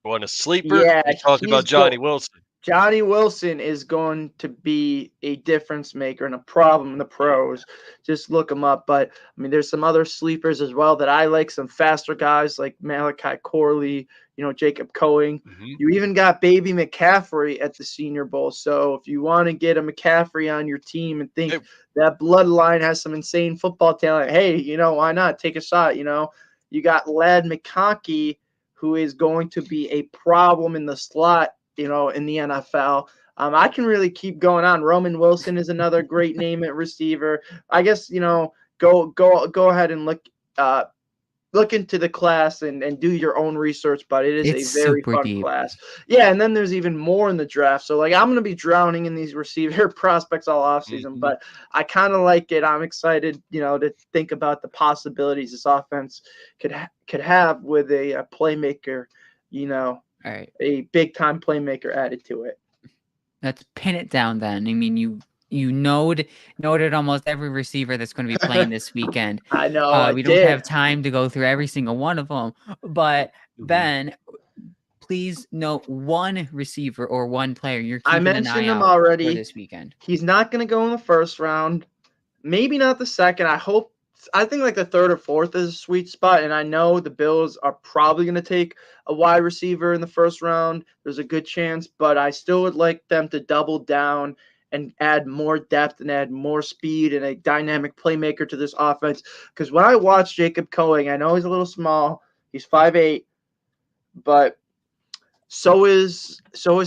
You want a sleeper? Yeah, You talk about Johnny Wilson. Johnny Wilson is going to be a difference maker and a problem in the pros. Just look him up. But I mean, there's some other sleepers as well that I like. Some faster guys like Malachi Corley, Jacob Coing. Mm-hmm. You even got Baby McCaffrey at the Senior Bowl. So if you want to get a McCaffrey on your team and think that bloodline has some insane football talent, hey, why not take a shot? You got Ladd McConkey, who is going to be a problem in the slot, in the NFL. I can really keep going on. Roman Wilson is another great name at receiver. I guess, go ahead and look into the class and do your own research, but it's a very fun class. Yeah, and then there's even more in the draft. So, I'm going to be drowning in these receiver prospects all offseason, but I kind of like it. I'm excited, to think about the possibilities this offense could have with a playmaker, All right. a big-time playmaker added to it. Let's pin it down then. I mean, you noted almost every receiver that's going to be playing this weekend. I know. We don't have time to go through every single one of them, but Ben, please note one receiver or one player you're keeping an eye out already for this weekend. He's not going to go in the first round, maybe not the second. I think like the third or fourth is a sweet spot, and I know the Bills are probably going to take a wide receiver in the first round. There's a good chance, but I still would like them to double down and add more depth and add more speed and a dynamic playmaker to this offense. Because when I watch Jacob Coing, I know he's a little small. He's 5'8", but so is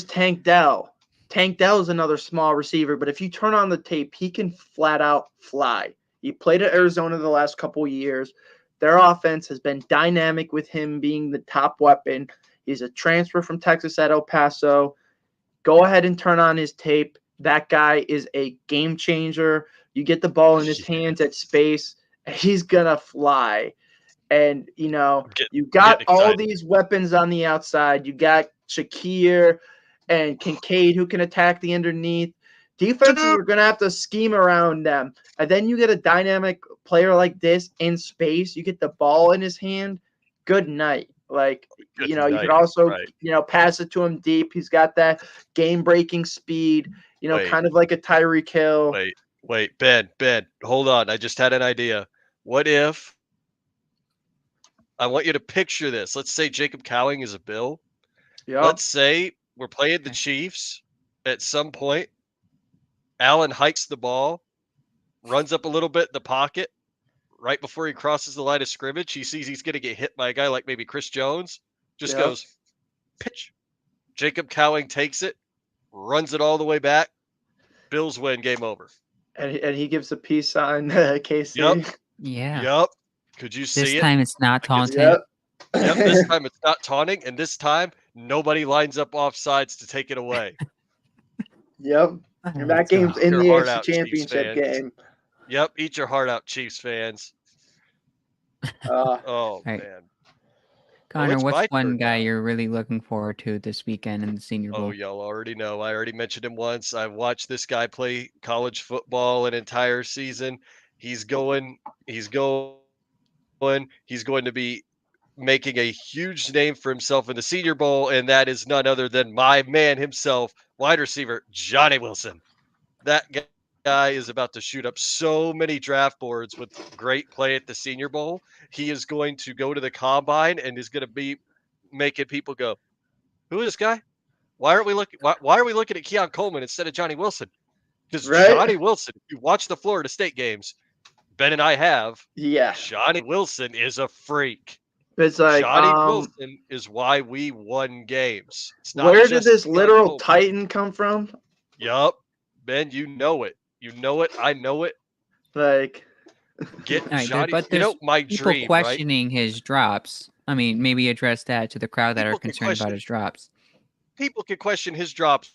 Tank Dell. Tank Dell is another small receiver, but if you turn on the tape, he can flat out fly. He played at Arizona the last couple of years. Their offense has been dynamic with him being the top weapon. He's a transfer from Texas at El Paso. Go ahead and turn on his tape. That guy is a game changer. You get the ball in his hands at space, he's going to fly. And, you got all these weapons on the outside. You got Shakir and Kincaid who can attack the underneath. Defenses are going to have to scheme around them. And then you get a dynamic player like this in space. You get the ball in his hand. Good night. You could also, pass it to him deep. He's got that game-breaking speed, kind of like a Tyreek Hill. Wait, Ben, hold on. I just had an idea. What if I want you to picture this. Let's say Jacob Cowing is a Bill. Yep. Let's say we're playing the Chiefs at some point. Allen hikes the ball, runs up a little bit in the pocket. Right before he crosses the line of scrimmage, he sees he's going to get hit by a guy like maybe Chris Jones. Just goes, pitch. Jacob Cowing takes it, runs it all the way back. Bills win, game over. And he gives a peace sign, Casey. Yep. Yeah. Yep. Could you see it? This time it's not taunting. Yep. This time it's not taunting, and this time nobody lines up off sides to take it away. Yep. And that game's in the AFC Championship game. Yep, eat your heart out, Chiefs fans. Man. Connor, what's one guy you're really looking forward to this weekend in the Senior Bowl? Oh, y'all already know. I already mentioned him once. I've watched this guy play college football an entire season. He's going to be making a huge name for himself in the Senior Bowl, and that is none other than my man himself, wide receiver Johnny Wilson. That guy is about to shoot up so many draft boards with great play at the Senior Bowl. He is going to go to the combine and is going to be making people go, "Who is this guy? Why are we looking at Keon Coleman instead of Johnny Wilson?" Because Johnny Wilson, if you watch the Florida State games, Ben and I have. Yeah. Johnny Wilson is a freak. It's like, Johnny Wilson is why we won games. It's not where did just this Keon literal Coleman. Titan come from? Yup. Ben, you know it. You know it. I know it. Like, Get All right, Johnny. but You there's know, my people dream, right? questioning his drops. I mean, maybe address that to the crowd that are People can concerned about question his drops. people can question his drops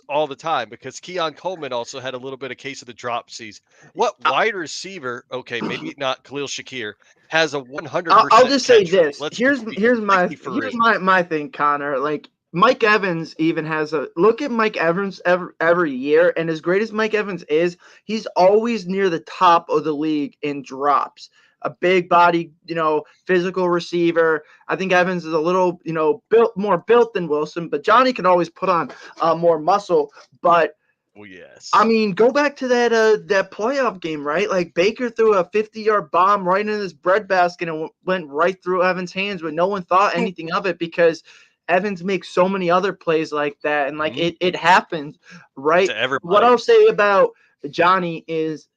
all the time because Keon Coleman also had a little bit of case of the dropsies. What wide receiver? Okay, maybe not Khalil Shakir has a 100% I'll just say catch rate. this. Let's Here's just be here's my completely for here's real. my thing, Connor. Like Mike Evans even has a look at Mike Evans every year, and as great as Mike Evans is, he's always near the top of the league in drops. A big body, physical receiver. I think Evans is a little, more built than Wilson, but Johnny can always put on more muscle. But Oh yes. I mean, go back to that playoff game, right? Like Baker threw a 50-yard bomb right in his breadbasket and went right through Evans' hands, but no one thought anything of it because Evans makes so many other plays like that, and like it happens, right? To everybody. What I'll say about Johnny is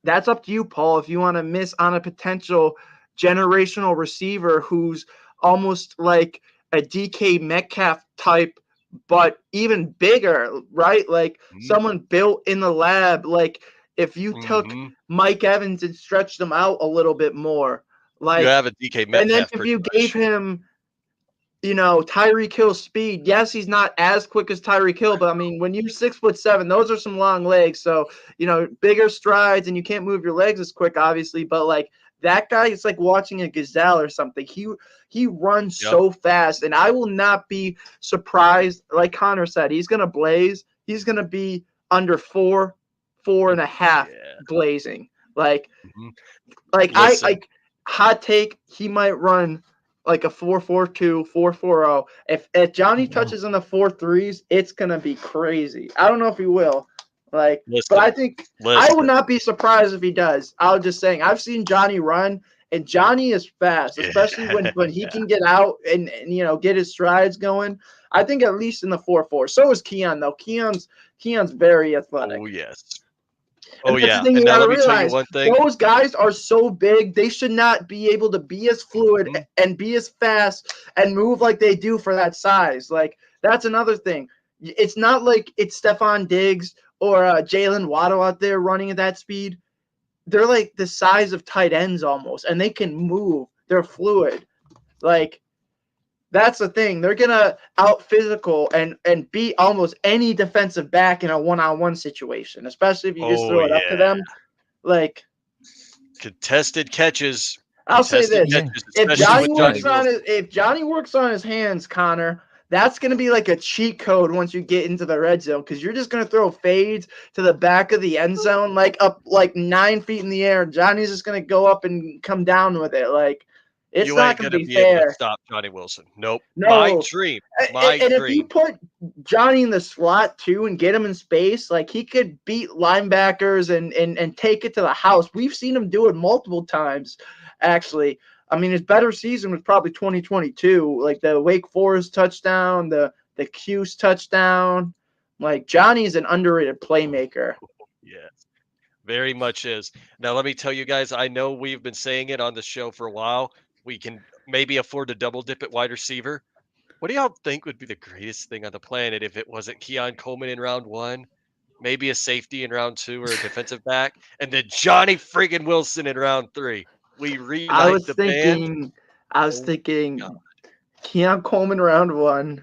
that's up to you, Paul. If you want to miss on a potential generational receiver who's almost like a DK Metcalf type, but even bigger, right? Like someone built in the lab. Like if you took Mike Evans and stretched them out a little bit more, like, you have a DK Metcalf, and then if you gave him, Tyreek Hill's speed, yes, he's not as quick as Tyreek Hill, but I mean, when you're 6'7", those are some long legs. So, bigger strides and you can't move your legs as quick, obviously, but like that guy, it's like watching a gazelle or something. He runs so fast, and I will not be surprised. Like Connor said, he's gonna blaze. He's gonna be under 4.5 blazing. Like I hot take, he might run like a 4.42, 4.40. If Johnny touches on the 4.3s, it's gonna be crazy. I don't know if he will. But I think I would not be surprised if he does. I was just saying, I've seen Johnny run, and Johnny is fast, especially when he can get out and get his strides going. I think at least in the 4.4. So is Keon though. Keon's very athletic. Oh yes. And that's the thing you gotta realize. Those guys are so big, they should not be able to be as fluid and be as fast and move like they do for that size. Like, that's another thing. It's not like it's Stephon Diggs or Jalen Waddle out there running at that speed. They're like the size of tight ends almost, and they can move. They're fluid. Like, that's the thing. They're gonna out physical and beat almost any defensive back in a one-on-one situation, especially if you just throw it up to them. Like contested catches. I'll say this: if Johnny works on his hands, Connor, that's gonna be like a cheat code once you get into the red zone, because you're just gonna throw fades to the back of the end zone, like up like 9 feet in the air. Johnny's just gonna go up and come down with it. Like, it's not going to be fair. Able to stop Johnny Wilson. Nope. No. My dream. And if you put Johnny in the slot too and get him in space, like, he could beat linebackers and take it to the house. We've seen him do it multiple times, actually. I mean, his better season was probably 2022, like the Wake Forest touchdown, the Cuse touchdown. Like, Johnny's an underrated playmaker. Yes. Very much is. Now, let me tell you guys, I know we've been saying it on the show for a while. We can maybe afford to double dip at wide receiver. What do y'all think would be the greatest thing on the planet if it wasn't Keon Coleman in round 1, maybe a safety in round 2 or a defensive back, and then Johnny friggin' Wilson in round 3? We reunite the band. I was thinking Keon Coleman round 1,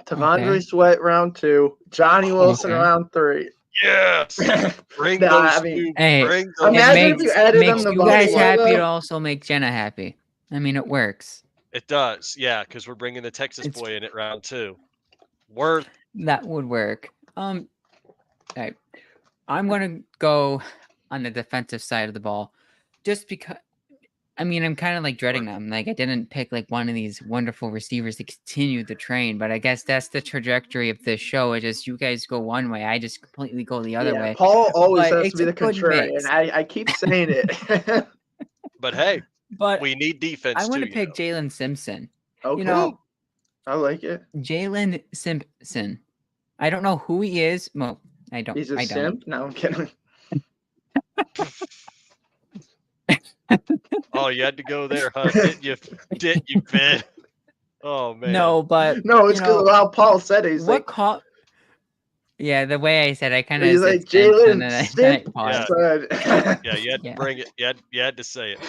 T'Vondre Sweat round 2, Johnny Wilson round 3. Yes. Bring those two. Imagine if you added them to you guys happy. It also make Jenna happy. I mean, it works. It does, yeah, because we're bringing the Texas boy in at round 2. That would work. Okay. I'm gonna go on the defensive side of the ball, just because. I mean, I'm kind of like dreading them. Like, I didn't pick like one of these wonderful receivers to continue the train, but I guess that's the trajectory of this show. It's just you guys go one way, I just completely go the other way. Paul always has to be the contrarian. I keep saying it. But hey, we need defense. I want to pick Jalen Simpson. Okay. I like it. Jalen Simpson. I don't know who he is. Well, I don't. He's a simp? No, I'm kidding. Oh, you had to go there, huh? Didn't you? Didn't you, Ben? Oh man. No, but No, it's because of how Paul said it. He's what like, caught? Yeah, the way I said, I kind of he's said like Simpson, and Jalen then I Simp, Yeah. paused. son. Yeah, you had to Yeah. bring it. You had to say it.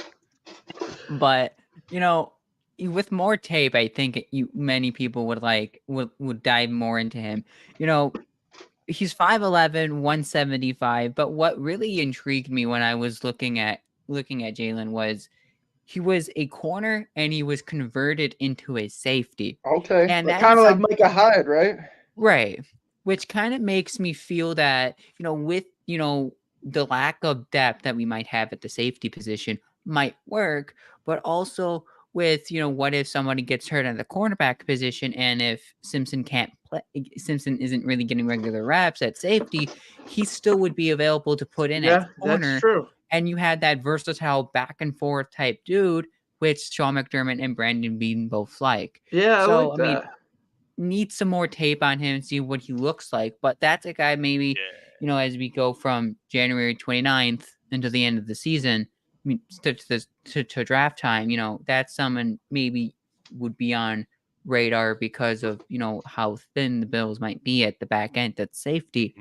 But with more tape, I think many people would dive more into him. He's 5'11", 175. But what really intrigued me when I was looking at Jalen was he was a corner and he was converted into a safety. Okay, And but that's kind of like Micah Hyde, right? right. Which kind of makes me feel that, with, the lack of depth that we might have at the safety position might work, but also with, what if somebody gets hurt at the cornerback position and if Simpson can't play, Simpson isn't really getting regular reps at safety, he still would be available to put in at Yeah, that's corner. true. And you had that versatile back and forth type dude, which Sean McDermott and Brandon Bean both like. Yeah, I So, like I mean, that. need some more tape on him and see what he looks like. But that's a guy maybe, as we go from January 29th into the end of the season, I mean, to draft time, that's someone maybe would be on radar because of, how thin the Bills might be at the back end at safety.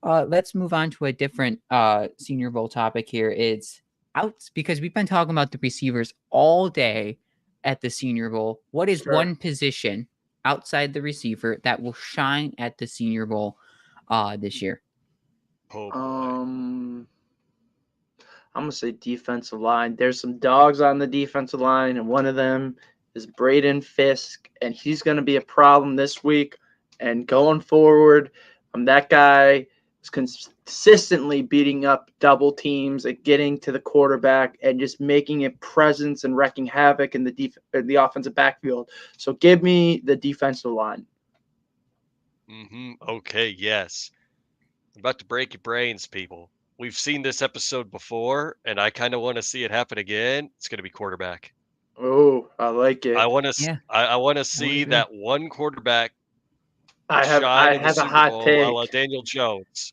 Let's move on to a different Senior Bowl topic here. It's outs, because we've been talking about the receivers all day at the Senior Bowl. What is one position outside the receiver that will shine at the Senior Bowl this year? Oh boy. I'm gonna say defensive line. There's some dogs on the defensive line, and one of them is Braden Fisk, and he's gonna be a problem this week and going forward. That guy is consistently beating up double teams and getting to the quarterback and just making a presence and wrecking havoc in the offensive backfield. So give me the defensive line. Okay, yes. I'm about to break your brains, people. We've seen this episode before, and I kind of want to see it happen again. It's going to be quarterback. Oh, I like it. I want to. Yeah. I want to see agree. that one quarterback I shine in the have a Super hot Bowl, take. a la Daniel Jones.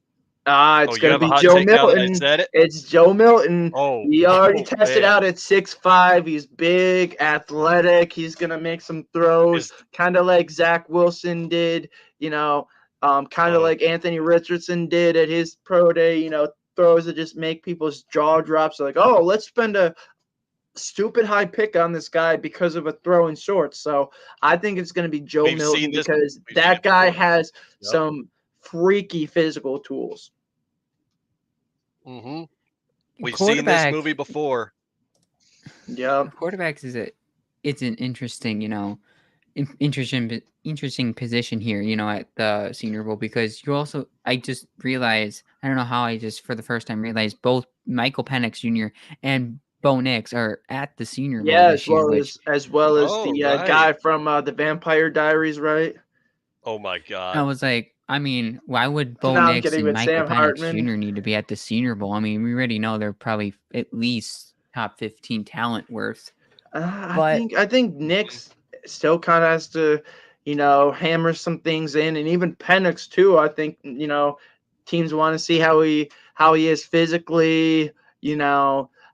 It's You going have to a be hot Joe take now that I Milton. said it? It's Joe Milton. Oh, He already tested man. out at 6'5". He's big, athletic. He's going to make some throws, kind of like Zach Wilson did, kind of like Anthony Richardson did at his pro day, throws that just make people's jaw drop. So like, oh, let's spend a stupid high pick on this guy because of a throw in shorts. So I think it's going to be Joe We've Milton seen this. because We've seen that it guy before. has Yep. some freaky physical tools. We've seen this Quarterback- movie before. Yep. Quarterbacks it's an interesting, interesting position here, at the Senior Bowl, because I just realized, I don't know how I just for the first time realized both Michael Penix Jr. and Bo Nix are at the Senior Bowl Yeah, this year. as well as Oh, the right. guy from the Vampire Diaries, right? Oh my I God. was like, I mean, why would Bo No, I'm Nix kidding, and with Michael Sam Penix Hartman. Jr. need to be at the Senior Bowl? I mean, we already know they're probably at least top 15 talent worth. I think Nick's still kind of has to, hammer some things in, and even Penix too. I think teams want to see how he is physically,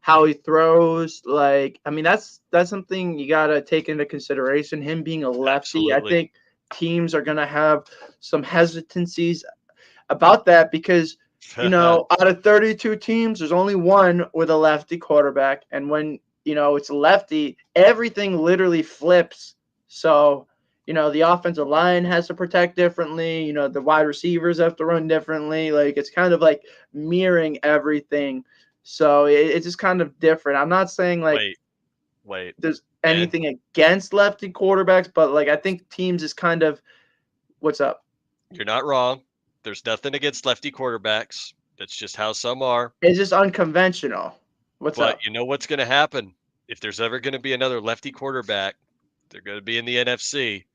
how he throws. Like, I mean, that's something you gotta take into consideration. Him being a lefty, Absolutely. I think teams are gonna have some hesitancies about that because out of 32 teams, there's only one with a lefty quarterback, and when it's a lefty, everything literally flips. So, the offensive line has to protect differently. The wide receivers have to run differently. Like, it's kind of like mirroring everything. So it's just kind of different. I'm not saying like wait. there's anything against lefty quarterbacks, but like I think teams is kind of what's up. You're not wrong. There's nothing against lefty quarterbacks. That's just how some are. It's just unconventional. What's up? But you know what's going to happen? If there's ever going to be another lefty quarterback, they're going to be in the NFC.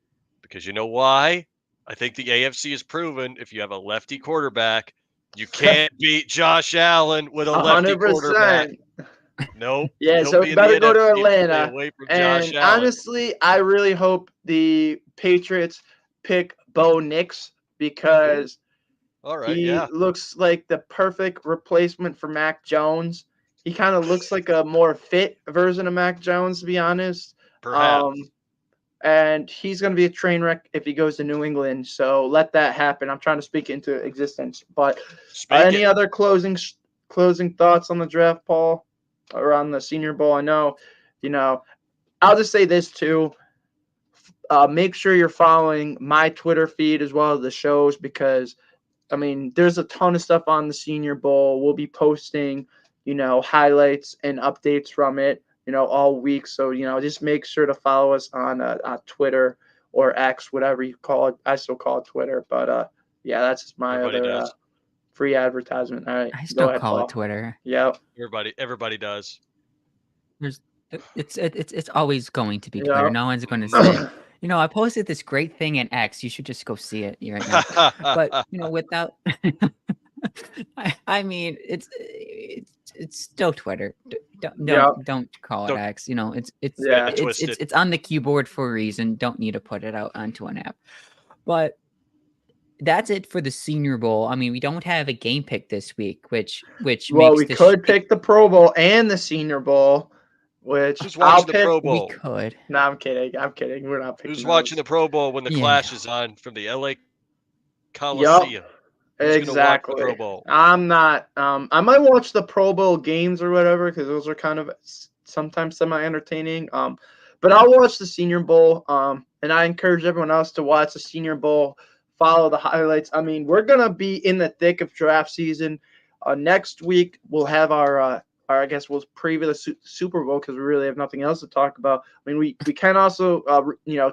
Because you know why? I think the AFC has proven if you have a lefty quarterback, you can't beat Josh Allen with a lefty 100%. quarterback. Nope. Yeah, He'll so be in better the go to NFC. Stay Atlanta. away from And Josh Allen. honestly, I really hope the Patriots pick Bo Nix because All right, he looks like the perfect replacement for Mac Jones. He kind of looks like a more fit version of Mac Jones, to be honest. Perhaps. And he's going to be a train wreck if he goes to New England. So let that happen. I'm trying to speak it into existence. But any other closing thoughts on the draft, Paul, or on the Senior Bowl? I know, I'll just say this too. Make sure you're following my Twitter feed as well as the shows, because I mean, there's a ton of stuff on the Senior Bowl. We'll be posting, highlights and updates from it, all week. So, just make sure to follow us on Twitter or X, whatever you call it. I still call it Twitter, but yeah, that's just my other free advertisement. All right, I still go ahead, call Paul. it Twitter. Yep. Everybody does. It's always going to be Twitter. No one's going to say, I posted this great thing in X. You should just go see it right now. But without, I mean, it's still Twitter. Don't call it X. It's on the keyboard for a reason. Don't need to put it out onto an app. But that's it for the Senior Bowl. I mean, we don't have a game pick this week, which makes we could pick the Pro Bowl and the Senior Bowl. Who's watching the Pro Bowl? We could. No, I'm kidding. We're not picking. Who's watching the Pro Bowl when the Clash is on from the LA Coliseum? Exactly. The Pro Bowl? I'm not. I might watch the Pro Bowl games or whatever, because those are kind of sometimes semi-entertaining. But I'll watch the Senior Bowl. And I encourage everyone else to watch the Senior Bowl. Follow the highlights. I mean, we're gonna be in the thick of draft season. Next week we'll have our I guess we'll preview the Super Bowl, because we really have nothing else to talk about. I mean, we can also,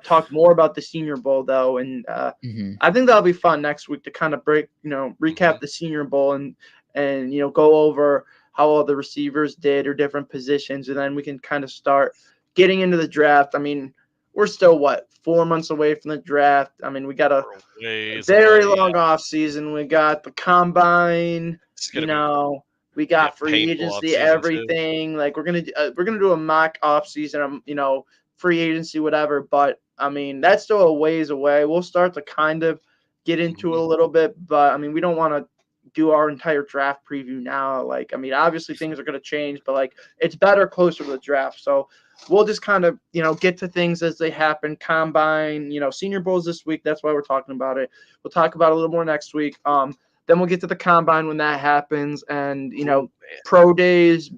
talk more about the Senior Bowl, though. And I think that'll be fun next week to kind of recap the Senior Bowl and go over how all the receivers did or different positions. And then we can kind of start getting into the draft. I mean, we're still, 4 months away from the draft. I mean, we got a very long off season. We got the combine, we got free agency, everything. Too. Like we're gonna do a mock off season, free agency, whatever. But I mean, that's still a ways away. We'll start to kind of get into it a little bit, but I mean, we don't want to do our entire draft preview now. Like, I mean, obviously things are gonna change, but like it's better closer to the draft. So we'll just kind of get to things as they happen. Combine, Senior Bowl's this week. That's why we're talking about it. We'll talk about it a little more next week. Then we'll get to the combine when that happens, and pro days,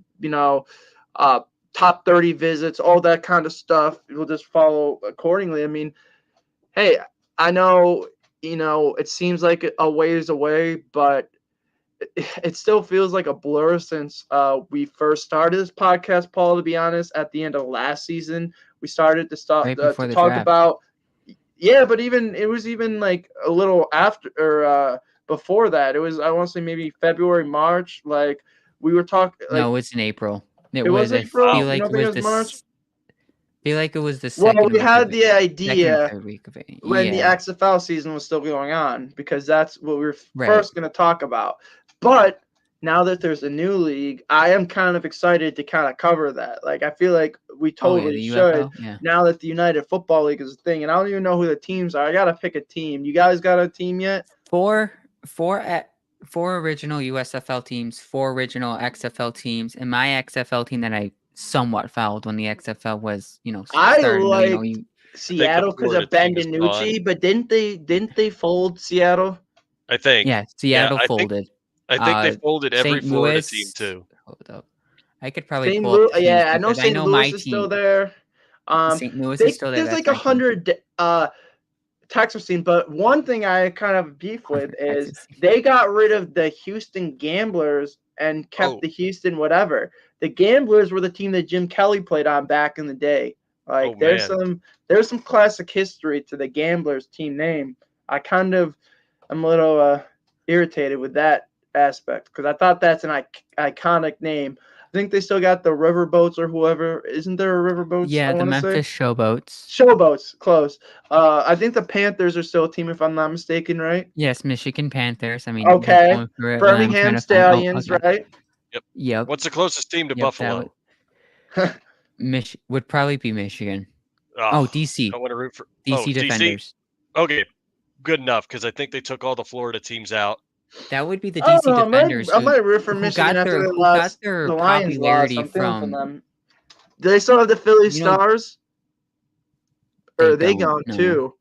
top 30 visits, all that kind of stuff. We'll just follow accordingly. I mean, hey, I know it seems like a ways away, but it still feels like a blur since we first started this podcast, Paul. To be honest, at the end of last season, we started to talk about. Yeah, but it was like a little after or. Before that, it was, I want to say maybe February, March. Like we were talking. No, it's in April. It was April. I feel like it was March. I feel like it was the second. Well, we had the idea week of it. When the XFL season was still going on, because that's what we were first going to talk about. But now that there's a new league, I am kind of excited to kind of cover that. Like I feel like we totally should. Now that the United Football League is a thing, and I don't even know who the teams are. I got to pick a team. You guys got a team yet? Four original USFL teams, 4 original XFL teams, and my XFL team that I somewhat followed when the XFL was, started. I like Seattle because of Ben DiNucci, but didn't they fold Seattle? I think. Yeah, Seattle folded. I think they folded every Florida team too. Hold up. I could probably I know St. Louis is still there. St. Louis is still there. There's like 100 Texas team, but one thing I kind of beef with is they got rid of the Houston Gamblers and kept the Houston whatever. The Gamblers were the team that Jim Kelly played on back in the day. Like there's some classic history to the Gamblers team name. I'm a little irritated with that aspect because I thought that's an iconic name. I think they still got the Riverboats or whoever. Isn't there a Riverboats? Yeah, the Memphis Showboats. Showboats, close. I think the Panthers are still a team, if I'm not mistaken, right? Yes, Michigan Panthers. I mean, okay. Birmingham Stallions, right? Yep. What's the closest team to Buffalo? Would probably be Michigan. DC. I want to root for DC Defenders. DC? Okay, good enough because I think they took all the Florida teams out. That would be the I don't DC know. Defenders I might root for who Michigan got after their they who got lost. their The Lions lost. popularity I'm feeling for from them. Do they still have the Philly You know, Stars? Or they are they don't gone know. too?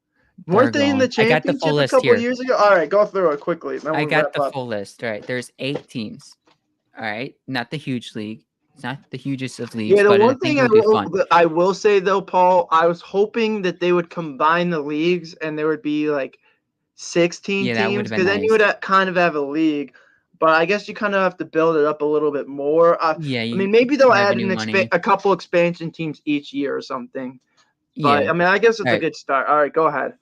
They're Weren't they in the gone. I got the full championship a list couple here. years ago? All right, go through it quickly. Then I we'll got wrap the up. full list. All right, there's 8 teams. All right, not the huge league. It's not the hugest of leagues, Yeah, the but I one think thing it'll be fun. I will say though, Paul, I was hoping that they would combine the leagues and there would be like 16 Yeah, that teams would've been because then you nice. would kind of have a league. But I guess you kind of have to build it up a little bit more. Yeah, I mean, maybe they'll add revenue money. a couple expansion teams each year or something. But Yeah. I mean, I guess it's All a right. good start. All right, go ahead.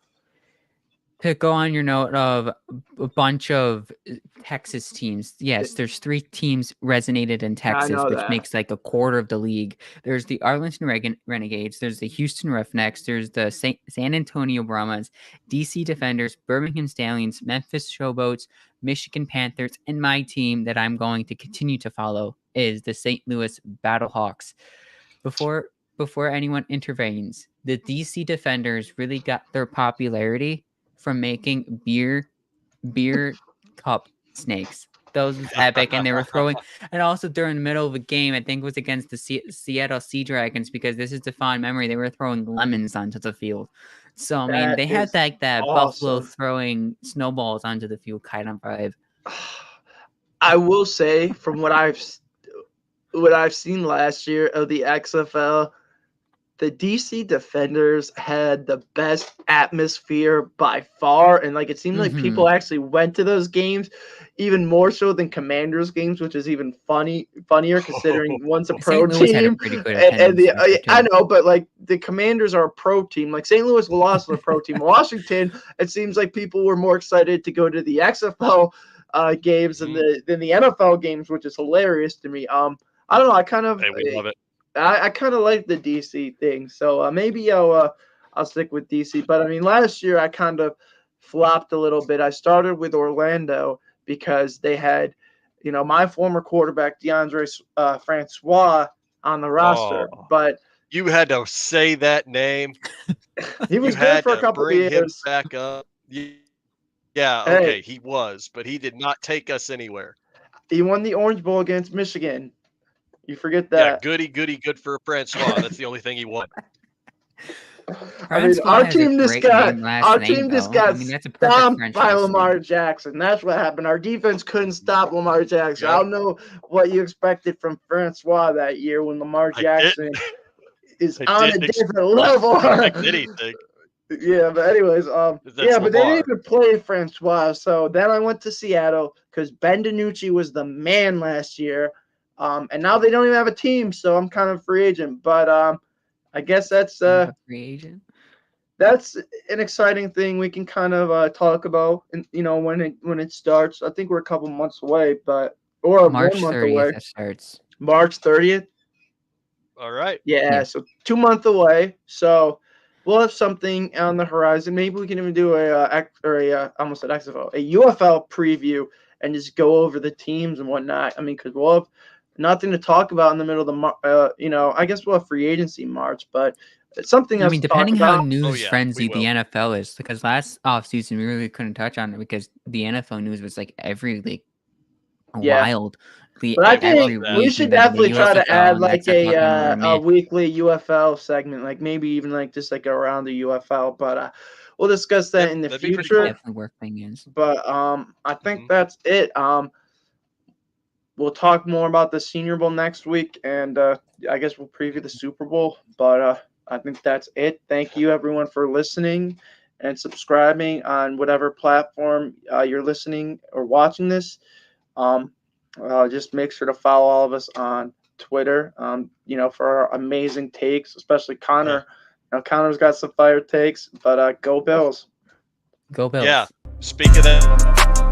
To go on your note of a bunch of Texas teams, yes, there's 3 teams resonated in Texas, know which that. makes like a quarter of the league. There's the Arlington Renegades, there's the Houston Roughnecks, there's the San Antonio Brahmas, DC Defenders, Birmingham Stallions, Memphis Showboats, Michigan Panthers, and my team that I'm going to continue to follow is the St. Louis Battlehawks. Before anyone intervenes, the DC Defenders really got their popularity from making beer cup snakes. Those was epic, and they were throwing, and also during the middle of a game, I think it was against the Seattle Sea Dragons, because this is the fond memory. They were throwing lemons onto the field. So I mean, That they had is like that Buffalo awesome. throwing snowballs onto the field kind of vibe. I will say, from what I've seen last year of the XFL, the DC Defenders had the best atmosphere by far, and like it seemed like people actually went to those games, even more so than Commanders games, which is even funnier considering one's a pro St. Louis had a team, pretty good and attendance record, I too. know, but like the Commanders are a pro team. Like St. Louis lost to a pro team. Washington, it seems like people were more excited to go to the XFL games than the NFL games, which is hilarious to me. I don't know. I kind of Hey, we love it. I kind of like the DC thing, so maybe I'll stick with DC. But I mean, last year I kind of flopped a little bit. I started with Orlando because they had, my former quarterback DeAndre Francois on the roster, but you had to say that name. he was good for a couple of years. Him back up. Yeah, okay, he was, but he did not take us anywhere. He won the Orange Bowl against Michigan. You forget that. Yeah, good for Francois. That's the only thing he won. I mean, our team just got stomped by Lamar Jackson. That's what happened. Our defense couldn't stop Lamar Jackson. Yep. I don't know what you expected from Francois that year when Lamar Jackson is on a different level. Anything. Yeah, but anyways, but they didn't even play Francois. So then I went to Seattle because Ben DiNucci was the man last year. And now they don't even have a team, so I'm kind of free agent. But I guess that's free agent. That's an exciting thing we can kind of talk about, and when it starts. I think we're a couple months away, or March 1 month 30th away. It starts. March 30th. All right. Yeah, so 2 months away. So we'll have something on the horizon. Maybe we can even do I almost said XFL, a UFL preview, and just go over the teams and whatnot. I mean, because we'll have nothing to talk about in the middle of the I guess we'll have free agency in March, but it's something else. I mean, depending how news frenzied the NFL is, because last offseason we really couldn't touch on it because the NFL news was like every wild. But I think we should definitely try to add like a weekly UFL segment, like maybe even like just like around the UFL. But we'll discuss that in the future. Definitely work things. But I think that's it. We'll talk more about the Senior Bowl next week, and I guess we'll preview the Super Bowl. But I think that's it. Thank you, everyone, for listening and subscribing on whatever platform you're listening or watching this. Just make sure to follow all of us on Twitter, for our amazing takes, especially Connor. Connor's got some fire takes, but go Bills. Go Bills. Yeah. Speak of that.